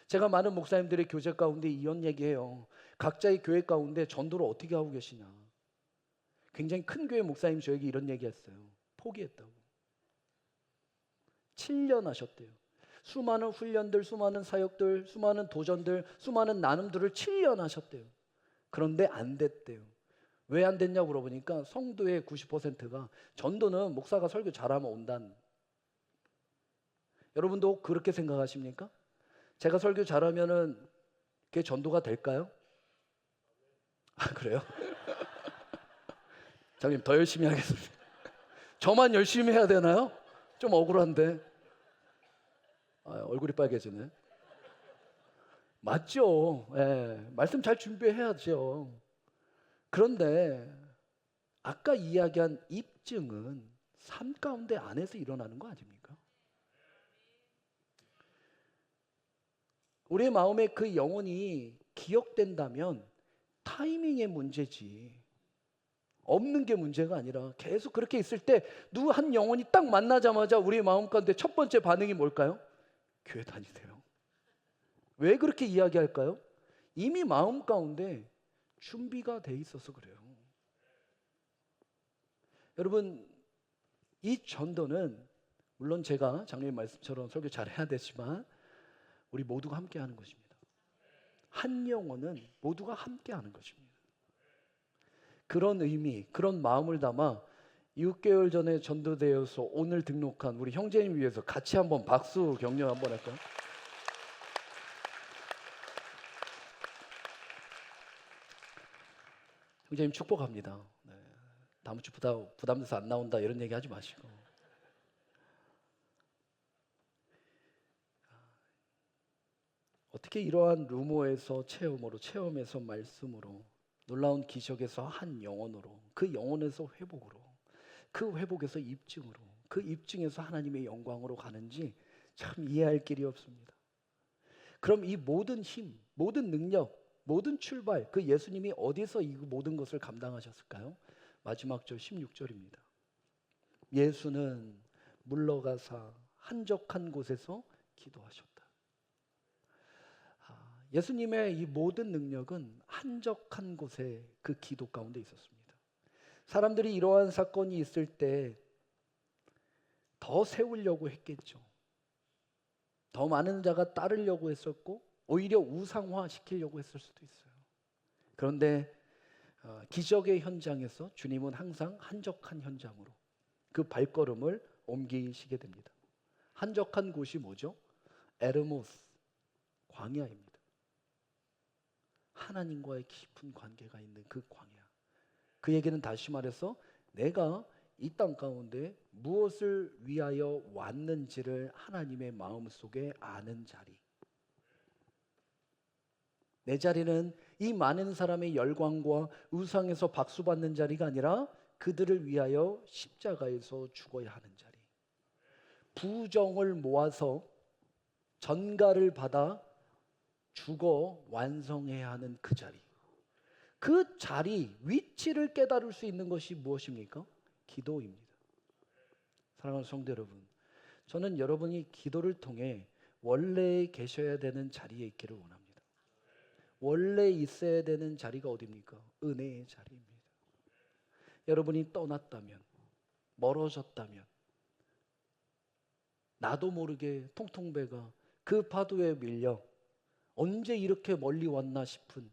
제가 많은 목사님들의 교제 가운데 이런 얘기해요. 각자의 교회 가운데 전도를 어떻게 하고 계시냐. 굉장히 큰 교회 목사님 저에게 이런 얘기했어요. 포기했다고. 7년 하셨대요. 수많은 훈련들, 수많은 사역들, 수많은 도전들, 수많은 나눔들을 7년 하셨대요. 그런데 안 됐대요. 왜 안 됐냐고 물어보니까 성도의 90%가 전도는 목사가 설교 잘하면 온다는. 여러분도 그렇게 생각하십니까? 제가 설교 잘하면은 그게 전도가 될까요? 아, 그래요? 장님 더 열심히 하겠습니다. 저만 열심히 해야 되나요? 좀 억울한데. 얼굴이 빨개지네. 맞죠? 예, 말씀 잘 준비해야죠. 그런데 아까 이야기한 입증은 삶 가운데 안에서 일어나는 거 아닙니까? 우리의 마음에 그 영혼이 기억된다면 타이밍의 문제지 없는 게 문제가 아니라 계속 그렇게 있을 때 누구 한 영혼이 딱 만나자마자 우리의 마음 가운데 첫 번째 반응이 뭘까요? 교회 다니세요. 왜 그렇게 이야기할까요? 이미 마음 가운데 준비가 돼 있어서 그래요. 여러분, 이 전도는 물론 제가 장로님 말씀처럼 설교 잘해야 되지만 우리 모두가 함께 하는 것입니다. 한 영혼은 모두가 함께 하는 것입니다. 그런 의미, 그런 마음을 담아 6개월 전에 전도되어서 오늘 등록한 우리 형제님 위해서 같이 한번 박수 격려 한번 할까요? 형제님 축복합니다. 네. 다음 주부터 부담돼서 안 나온다 이런 얘기 하지 마시고 특히 이러한 루머에서 체험에서 말씀으로, 놀라운 기적에서 한 영혼으로, 그 영혼에서 회복으로, 그 회복에서 입증으로, 그 입증에서 하나님의 영광으로 가는지 참 이해할 길이 없습니다. 그럼 이 모든 힘, 모든 능력, 모든 출발, 그 예수님이 어디서 이 모든 것을 감당하셨을까요? 마지막 절 16절입니다. 예수는 물러가사 한적한 곳에서 기도하셨다. 예수님의 이 모든 능력은 한적한 곳에 그 기도 가운데 있었습니다. 사람들이 이러한 사건이 있을 때 더 세우려고 했겠죠. 더 많은 자가 따르려고 했었고 오히려 우상화 시키려고 했을 수도 있어요. 그런데 기적의 현장에서 주님은 항상 한적한 현장으로 그 발걸음을 옮기시게 됩니다. 한적한 곳이 뭐죠? 에르모스, 광야입니다. 하나님과의 깊은 관계가 있는 그 광야. 그 얘기는 다시 말해서 내가 이 땅 가운데 무엇을 위하여 왔는지를 하나님의 마음속에 아는 자리. 내 자리는 이 많은 사람의 열광과 우상에서 박수받는 자리가 아니라 그들을 위하여 십자가에서 죽어야 하는 자리. 부정을 모아서 전가를 받아 죽어 완성해야 하는 그 자리. 그 자리, 위치를 깨달을 수 있는 것이 무엇입니까? 기도입니다. 사랑하는 성도 여러분, 저는 여러분이 기도를 통해 원래 계셔야 되는 자리에 있기를 원합니다. 원래 있어야 되는 자리가 어디입니까? 은혜의 자리입니다. 여러분이 떠났다면, 멀어졌다면, 나도 모르게 통통배가 그 파도에 밀려 언제 이렇게 멀리 왔나 싶은,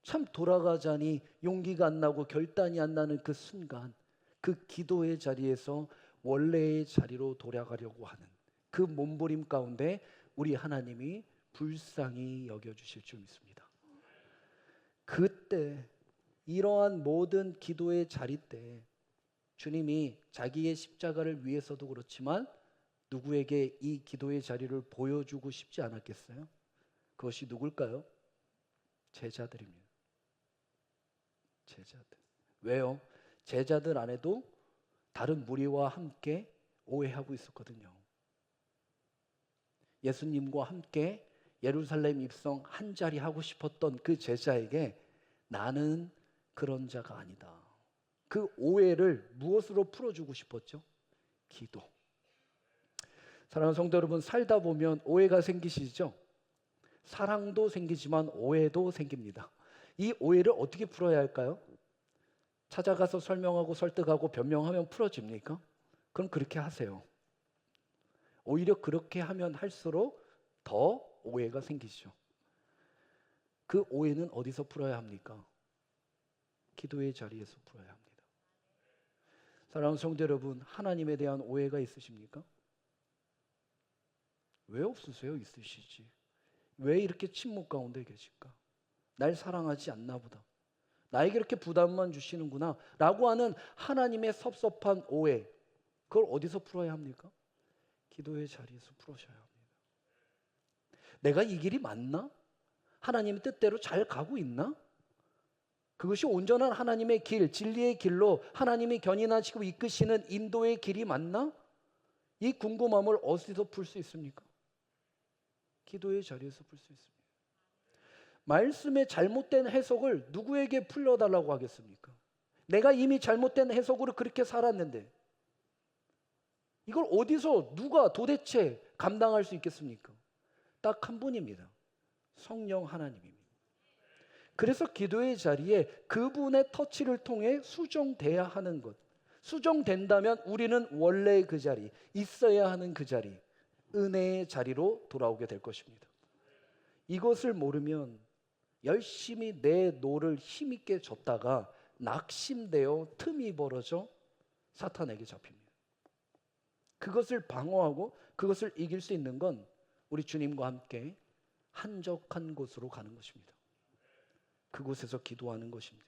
참 돌아가자니 용기가 안 나고 결단이 안 나는 그 순간, 그 기도의 자리에서 원래의 자리로 돌아가려고 하는 그 몸부림 가운데 우리 하나님이 불쌍히 여겨주실 줄 믿습니다. 그때 이러한 모든 기도의 자리 때 주님이 자기의 십자가를 위해서도 그렇지만 누구에게 이 기도의 자리를 보여주고 싶지 않았겠어요? 그것이 누굴까요? 제자들입니다. 제자들. 왜요? 제자들 안에도 다른 무리와 함께 오해하고 있었거든요. 예수님과 함께 예루살렘 입성 한 자리 하고 싶었던 그 제자에게 나는 그런 자가 아니다. 그 오해를 무엇으로 풀어주고 싶었죠? 기도. 사랑하는 성도 여러분, 살다 보면 오해가 생기시죠? 사랑도 생기지만 오해도 생깁니다. 이 오해를 어떻게 풀어야 할까요? 찾아가서 설명하고 설득하고 변명하면 풀어집니까? 그럼 그렇게 하세요. 오히려 그렇게 하면 할수록 더 오해가 생기죠. 그 오해는 어디서 풀어야 합니까? 기도의 자리에서 풀어야 합니다. 사랑하는 성도 여러분, 하나님에 대한 오해가 있으십니까? 왜 없으세요? 있으시지. 왜 이렇게 침묵 가운데 계실까? 날 사랑하지 않나 보다. 나에게 이렇게 부담만 주시는구나 라고 하는 하나님의 섭섭한 오해, 그걸 어디서 풀어야 합니까? 기도의 자리에서 풀으셔야 합니다. 내가 이 길이 맞나? 하나님의 뜻대로 잘 가고 있나? 그것이 온전한 하나님의 길, 진리의 길로 하나님이 견인하시고 이끄시는 인도의 길이 맞나? 이 궁금함을 어디서 풀 수 있습니까? 기도의 자리에서 풀 수 있습니다. 말씀의 잘못된 해석을 누구에게 풀려달라고 하겠습니까? 내가 이미 잘못된 해석으로 그렇게 살았는데 이걸 어디서 누가 도대체 감당할 수 있겠습니까? 딱 한 분입니다. 성령 하나님입니다. 그래서 기도의 자리에 그분의 터치를 통해 수정돼야 하는 것, 수정된다면 우리는 원래 그 자리, 있어야 하는 그 자리, 은혜의 자리로 돌아오게 될 것입니다. 이것을 모르면 열심히 내 노를 힘있게 줬다가 낙심되어 틈이 벌어져 사탄에게 잡힙니다. 그것을 방어하고 그것을 이길 수 있는 건 우리 주님과 함께 한적한 곳으로 가는 것입니다. 그곳에서 기도하는 것입니다.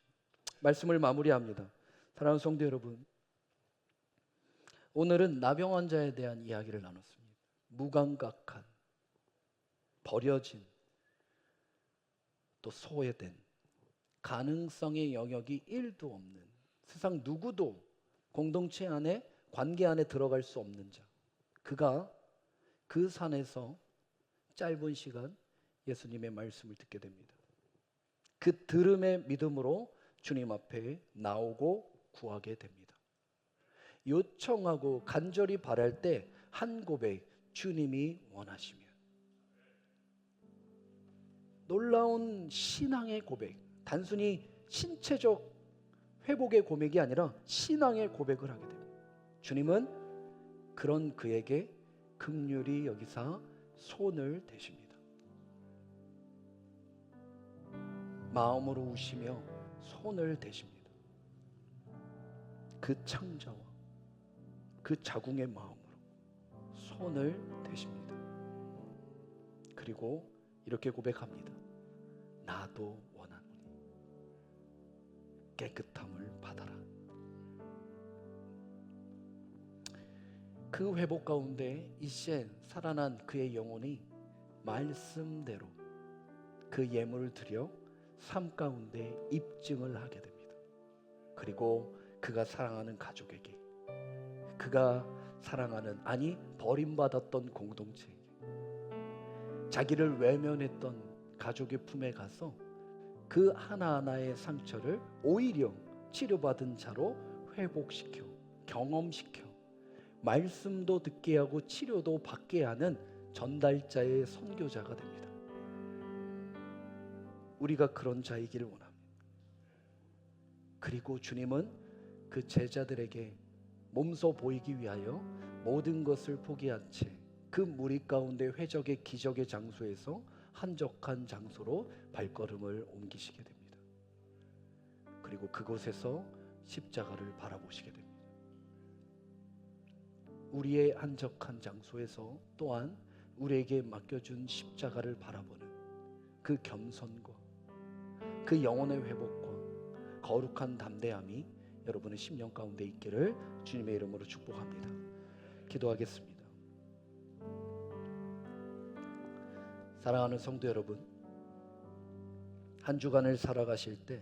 말씀을 마무리합니다. 사랑하는 성도 여러분, 오늘은 나병 환자에 대한 이야기를 나눴습니다. 무감각한, 버려진, 또 소외된, 가능성의 영역이 1도 없는, 세상 누구도 공동체 안에, 관계 안에 들어갈 수 없는 자, 그가 그 산에서 짧은 시간 예수님의 말씀을 듣게 됩니다. 그 들음의 믿음으로 주님 앞에 나오고 구하게 됩니다. 요청하고 간절히 바랄 때 한 고백, 주님이 원하시면. 놀라운 신앙의 고백, 단순히 신체적 회복의 고백이 아니라 신앙의 고백을 하게 됩니다. 주님은 그런 그에게 긍휼히 여기사 손을 대십니다. 마음으로 우시며 손을 대십니다. 그 창자와 그 자궁의 마음으로 손을 대십니다. 그리고 이렇게 고백합니다. 나도 원하노니 깨끗함을 받아라. 그 회복 가운데 이제 살아난 그의 영혼이 말씀대로 그 예물을 드려 삶 가운데 입증을 하게 됩니다. 그리고 그가 사랑하는 가족에게, 그가 사랑하는, 아니 버림받았던 공동체에게, 자기를 외면했던 가족의 품에 가서 그 하나하나의 상처를 오히려 치료받은 자로 회복시켜, 경험시켜, 말씀도 듣게 하고 치료도 받게 하는 전달자의 선교자가 됩니다. 우리가 그런 자이기를 원합니다. 그리고 주님은 그 제자들에게 몸소 보이기 위하여 모든 것을 포기한 채 그 무리 가운데 회적의 기적의 장소에서 한적한 장소로 발걸음을 옮기시게 됩니다. 그리고 그곳에서 십자가를 바라보시게 됩니다. 우리의 한적한 장소에서 또한 우리에게 맡겨준 십자가를 바라보는 그 겸손과 그 영혼의 회복과 거룩한 담대함이 여러분의 심령 가운데 있기를 주님의 이름으로 축복합니다. 기도하겠습니다. 사랑하는 성도 여러분, 한 주간을 살아가실 때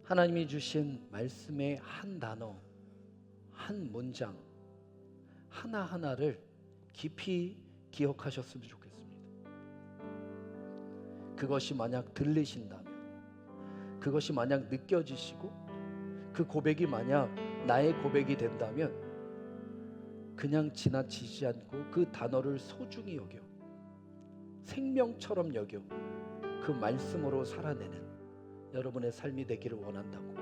하나님이 주신 말씀의 한 단어, 한 문장 하나하나를 깊이 기억하셨으면 좋겠습니다. 그것이 만약 들리신다면, 그것이 만약 느껴지시고 그 고백이 만약 나의 고백이 된다면 그냥 지나치지 않고 그 단어를 소중히 여겨, 생명처럼 여겨 그 말씀으로 살아내는 여러분의 삶이 되기를 원한다고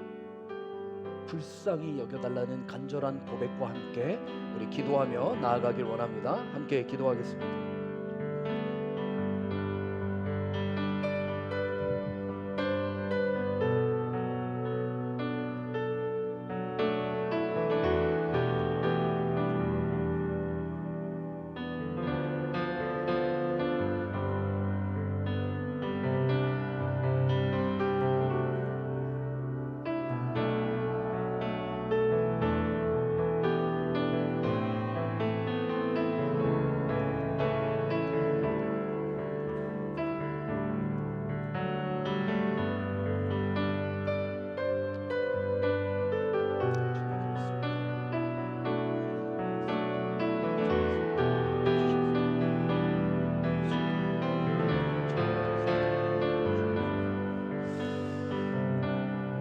불쌍히 여겨달라는 간절한 고백과 함께 우리 기도하며 나아가길 원합니다. 함께 기도하겠습니다.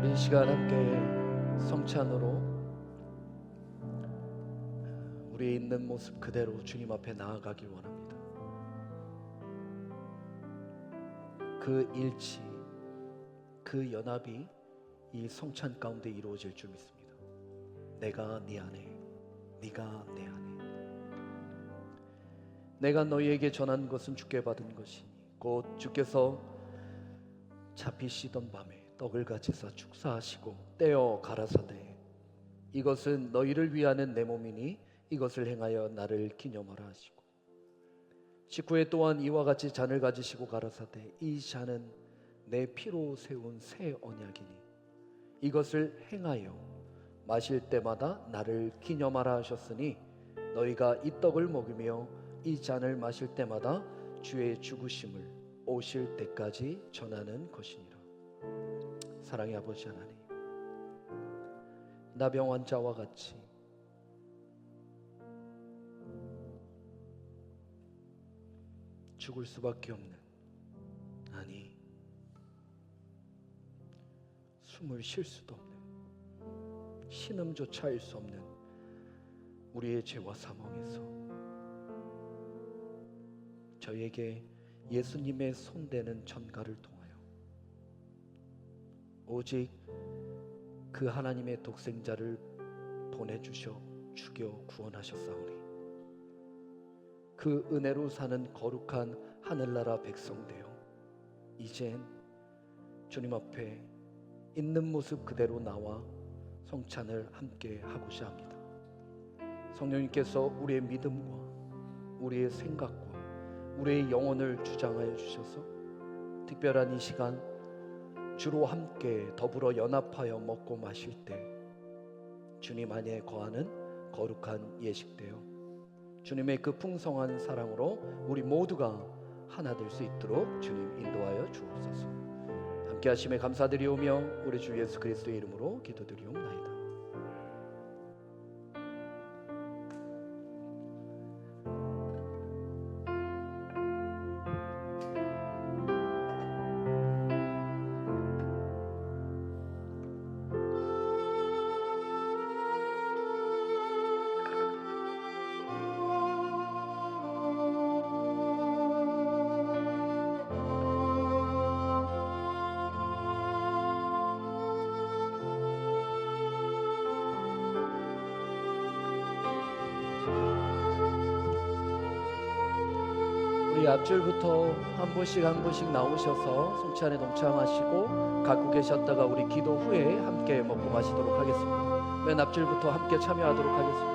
이 시간 함께 성찬으로 우리 있는 모습 그대로 주님 앞에 나아가길 원합니다. 그 일치, 그 연합이 이 성찬 가운데 이루어질 줄 믿습니다. 내가 네 안에, 네가 내 안에. 내가 너희에게 전한 것은 주께 받은 것이니 곧 주께서 잡히시던 밤에 떡을 가지사 축사하시고 떼어 가라사대 이것은 너희를 위하는 내 몸이니 이것을 행하여 나를 기념하라 하시고 식후에 또한 이와 같이 잔을 가지시고 가라사대 이 잔은 내 피로 세운 새 언약이니 이것을 행하여 마실 때마다 나를 기념하라 하셨으니 너희가 이 떡을 먹으며 이 잔을 마실 때마다 주의 죽으심을 오실 때까지 전하는 것이니라. 사랑의 아버지 하나님, 나병 환자와 같이 죽을 수밖에 없는, 아니 숨을 쉴 수도 없는, 신음조차 할 수 없는 우리의 죄와 사망에서 저에게 예수님의 손대는 전가를 통하여 오직 그 하나님의 독생자를 보내주셔 죽여 구원하셨사오니 그 은혜로 사는 거룩한 하늘나라 백성 되어 이젠 주님 앞에 있는 모습 그대로 나와 성찬을 함께 하고자 합니다. 성령님께서 우리의 믿음과 우리의 생각과 우리의 영혼을 주장하여 주셔서 특별한 이 시간 주로 함께 더불어 연합하여 먹고 마실 때 주님 안에 거하는 거룩한 예식되어 주님의 그 풍성한 사랑으로 우리 모두가 하나 될 수 있도록 주님 인도하여 주옵소서. 함께 하심에 감사드리오며 우리 주 예수 그리스도의 이름으로 기도드리옵나이다. 우리 앞줄부터 한 분씩 한 분씩 나오셔서 성찬에 동참하시고 갖고 계셨다가 우리 기도 후에 함께 먹고 마시도록 하겠습니다. 맨 앞줄부터 함께 참여하도록 하겠습니다.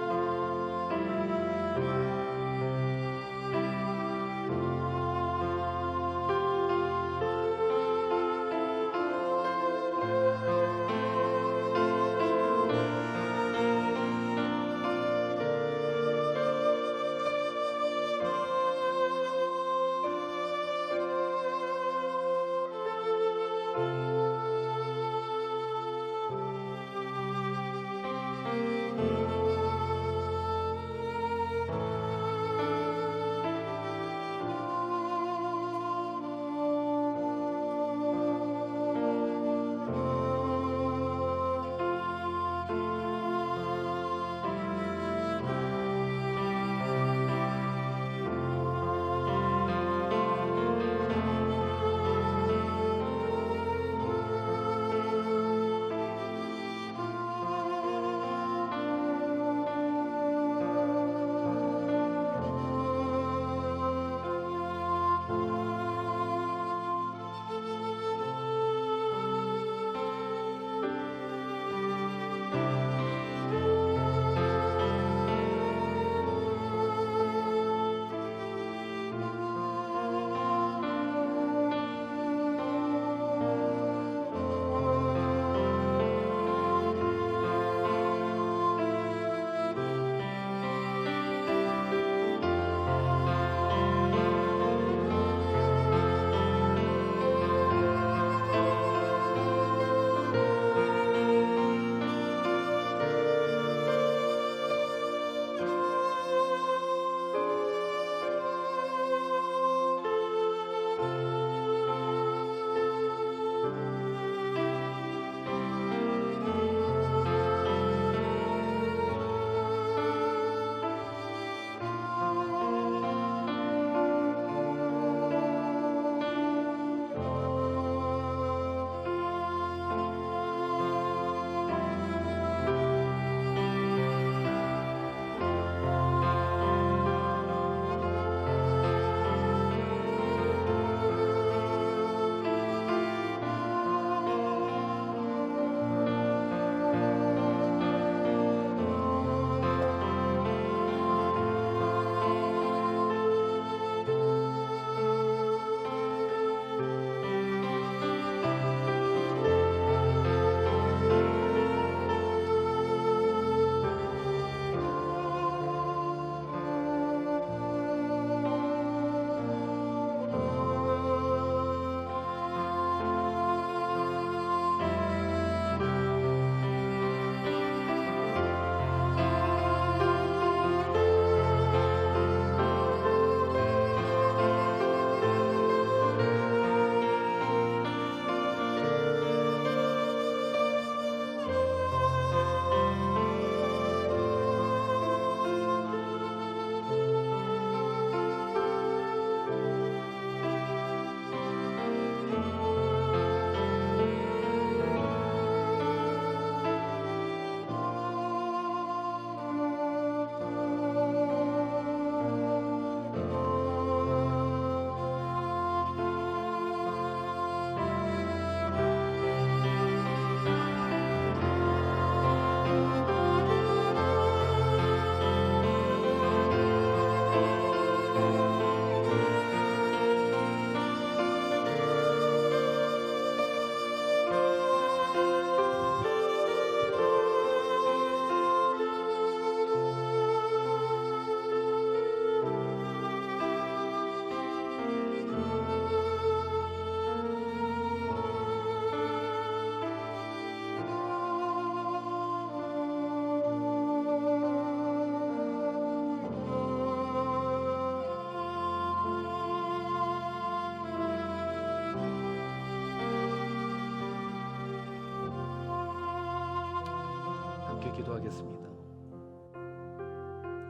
함께 기도하겠습니다.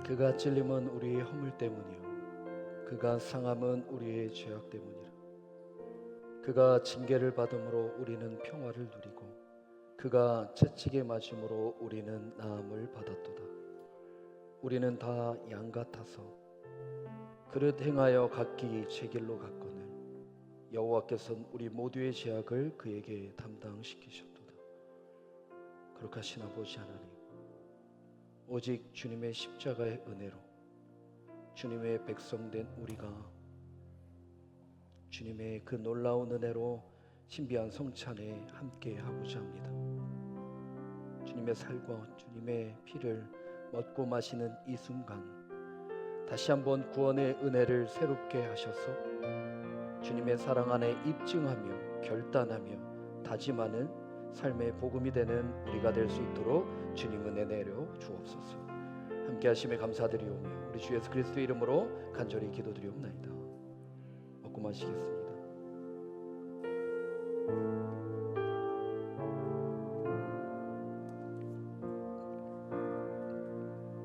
그가 찔림은 우리의 허물 때문이요 그가 상함은 우리의 죄악 때문이라. 그가 징계를 받음으로 우리는 평화를 누리고 그가 채찍에 맞음으로 우리는 나음을 받았도다. 우리는 다 양 같아서 그릇 행하여 각기 제 길로 갔거늘 여호와께서는 우리 모두의 죄악을 그에게 담당시키셨도다. 거룩하신 아버지 하나님, 오직 주님의 십자가의 은혜로 주님의 백성된 우리가 주님의 그 놀라운 은혜로 신비한 성찬에 함께 하고자 합니다. 주님의 살과 주님의 피를 먹고 마시는 이 순간 다시 한번 구원의 은혜를 새롭게 하셔서 주님의 사랑 안에 입증하며 결단하며 다짐하는 삶의 복음이 되는 우리가 될 수 있도록 주님 은혜 내려 주옵소서. 함께 하심에 감사드리오며 우리 주 예수 그리스도의 이름으로 간절히 기도드리옵나이다. 먹고 마시겠습니다.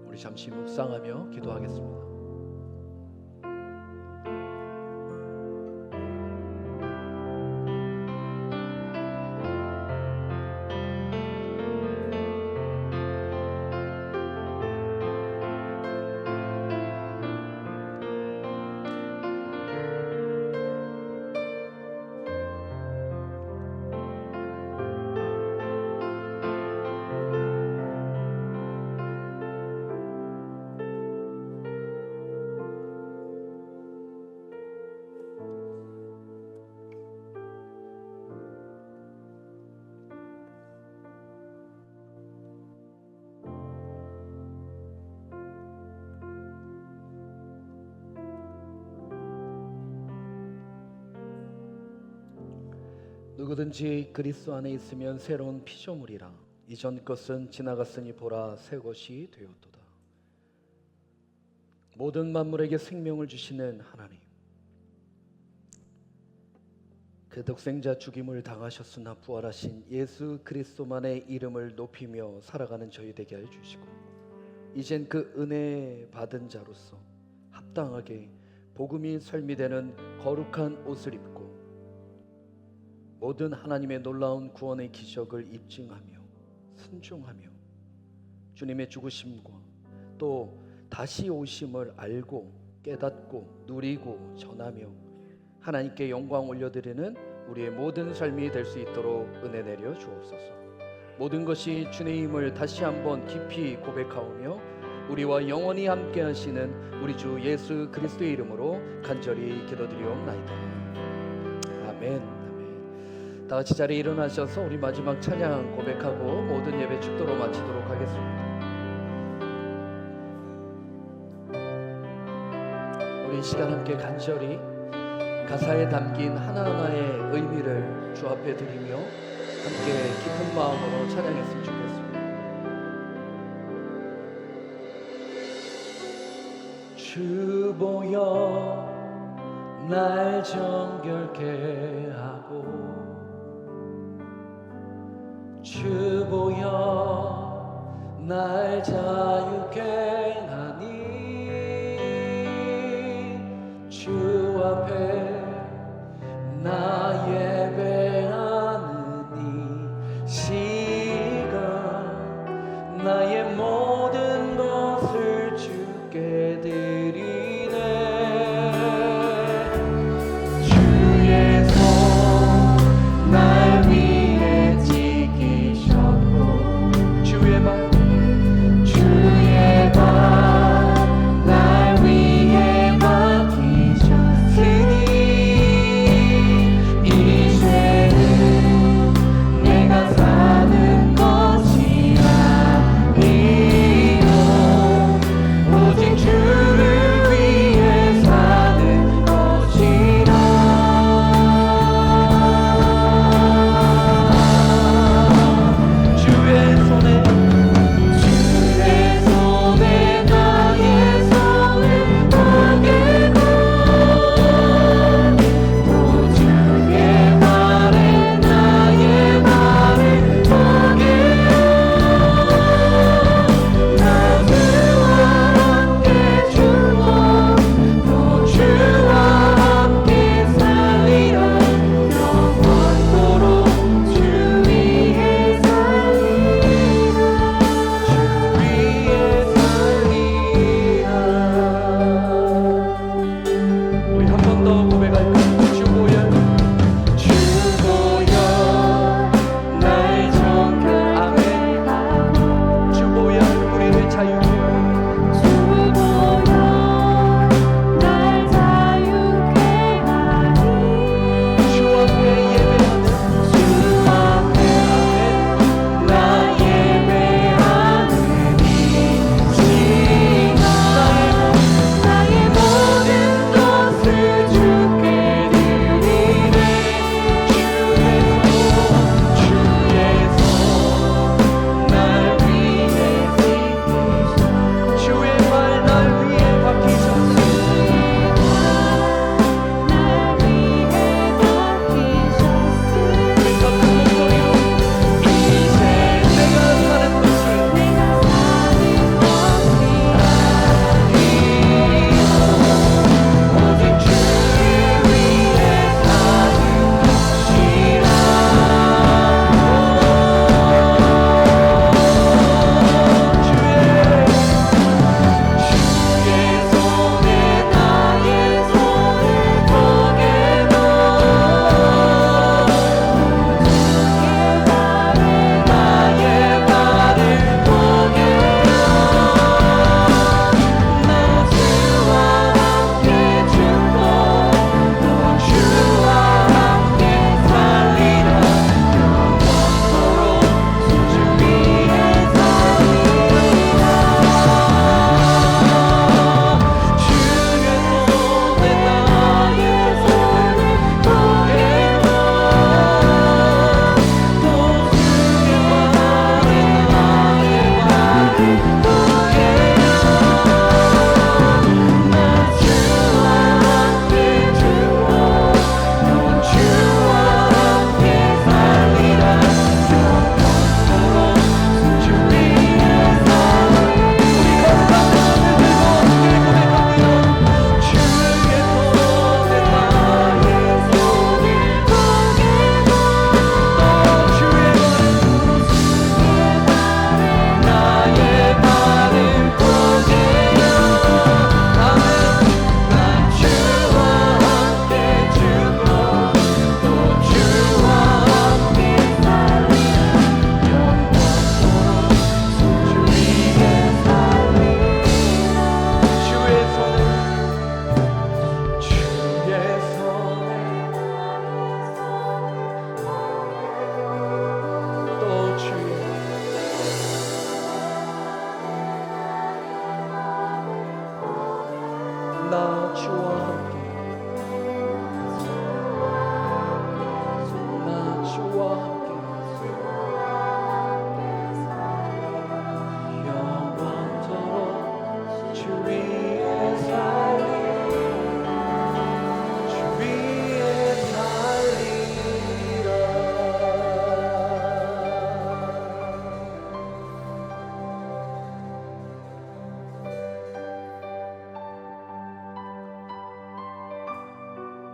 우리 잠시 묵상하며 기도하겠습니다. 누구든지 그리스도 안에 있으면 새로운 피조물이라. 이전 것은 지나갔으니 보라 새 것이 되었도다. 모든 만물에게 생명을 주시는 하나님, 그 독생자 죽임을 당하셨으나 부활하신 예수 그리스도만의 이름을 높이며 살아가는 저희 되게 하여 주시고, 이젠 그 은혜 받은 자로서 합당하게 복음이 설미되는 거룩한 옷을 입고 모든 하나님의 놀라운 구원의 기적을 입증하며 순종하며 주님의 죽으심과 또 다시 오심을 알고 깨닫고 누리고 전하며 하나님께 영광 올려드리는 우리의 모든 삶이 될 수 있도록 은혜 내려 주옵소서. 모든 것이 주님을 다시 한번 깊이 고백하오며 우리와 영원히 함께 하시는 우리 주 예수 그리스도의 이름으로 간절히 기도드리옵나이다. 아멘. 다 같이 자리에 일어나셔서 우리 마지막 찬양 고백하고 모든 예배 축도로 마치도록 하겠습니다. 우리 이 시간 함께 간절히 가사에 담긴 하나하나의 의미를 주 앞에 드리며 함께 깊은 마음으로 찬양했으면 좋겠습니다. 주 보여 날 정결케 하고 주 보여 날 자유케 하니 주 앞에 나 예배하는 이 시간 나의 모든 것을 주께 드리네. 주의 손 날 위해 지키셨고 주의 발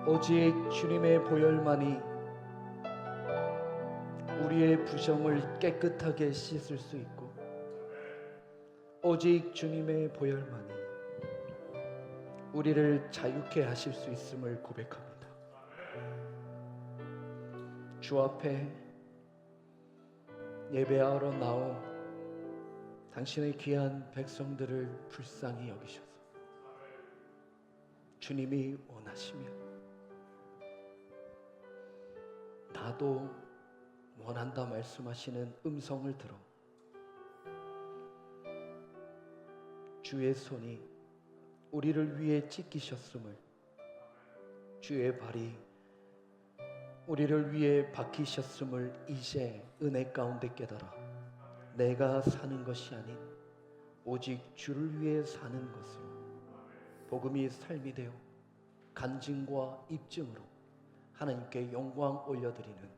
오직 주님의 보혈만이 우리의 부정을 깨끗하게 씻을 수 있고, 오직 주님의 보혈만이 우리를 자유케 하실 수 있음을 고백합니다. 주 앞에 예배하러 나온 당신의 귀한 백성들을 불쌍히 여기셔서 주님이 원하시면 나도 원한다 말씀하시는 음성을 들어 주의 손이 우리를 위해 찢기셨음을, 주의 발이 우리를 위해 박히셨음을 이제 은혜 가운데 깨달아 내가 사는 것이 아닌 오직 주를 위해 사는 것으로 복음이 삶이 되어 간증과 입증으로 하나님께 영광 올려드리는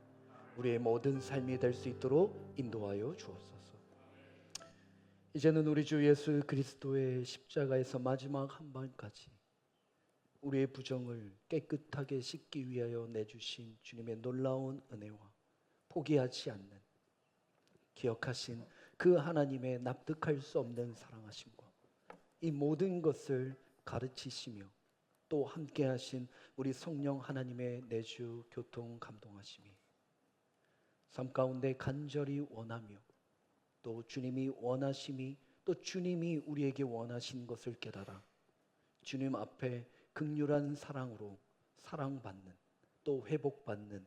우리의 모든 삶이 될 수 있도록 인도하여 주옵소서. 이제는 우리 주 예수 그리스도의 십자가에서 마지막 한 번까지 우리의 부정을 깨끗하게 씻기 위하여 내주신 주님의 놀라운 은혜와 포기하지 않는 기억하신 그 하나님의 납득할 수 없는 사랑하심과 이 모든 것을 가르치시며 또 함께하신 우리 성령 하나님의 내주 교통 감동하심이 삶 가운데 간절히 원하며 또 주님이 원하심이 또 주님이 우리에게 원하신 것을 깨달아 주님 앞에 극률한 사랑으로 사랑받는 또 회복받는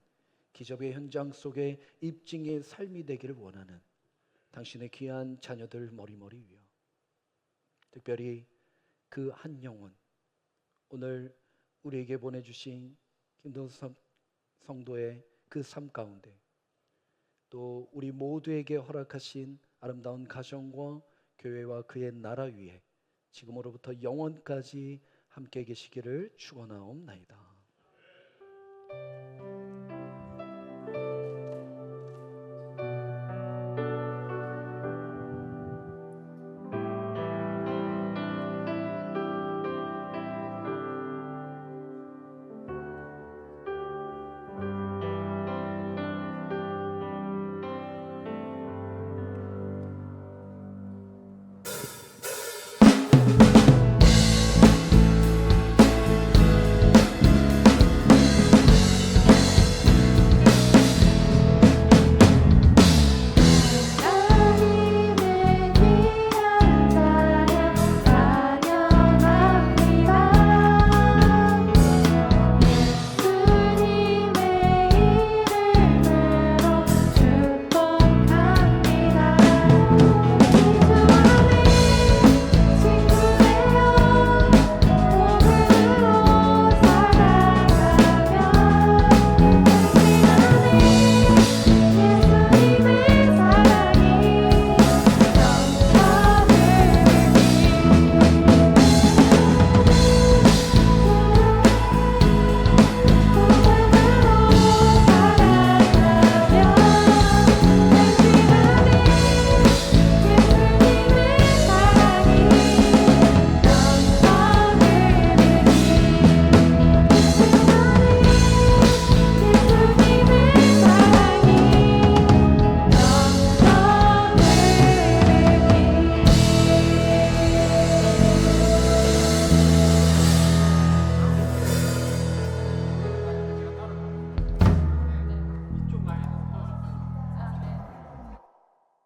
기적의 현장 속에 입증의 삶이 되기를 원하는 당신의 귀한 자녀들 머리머리 위여 특별히 그 한 영혼 오늘 우리에게 보내주신 김동섭 성도의 그 삶 가운데 또 우리 모두에게 허락하신 아름다운 가정과 교회와 그의 나라 위에 지금으로부터 영원까지 함께 계시기를 축원하옵나이다.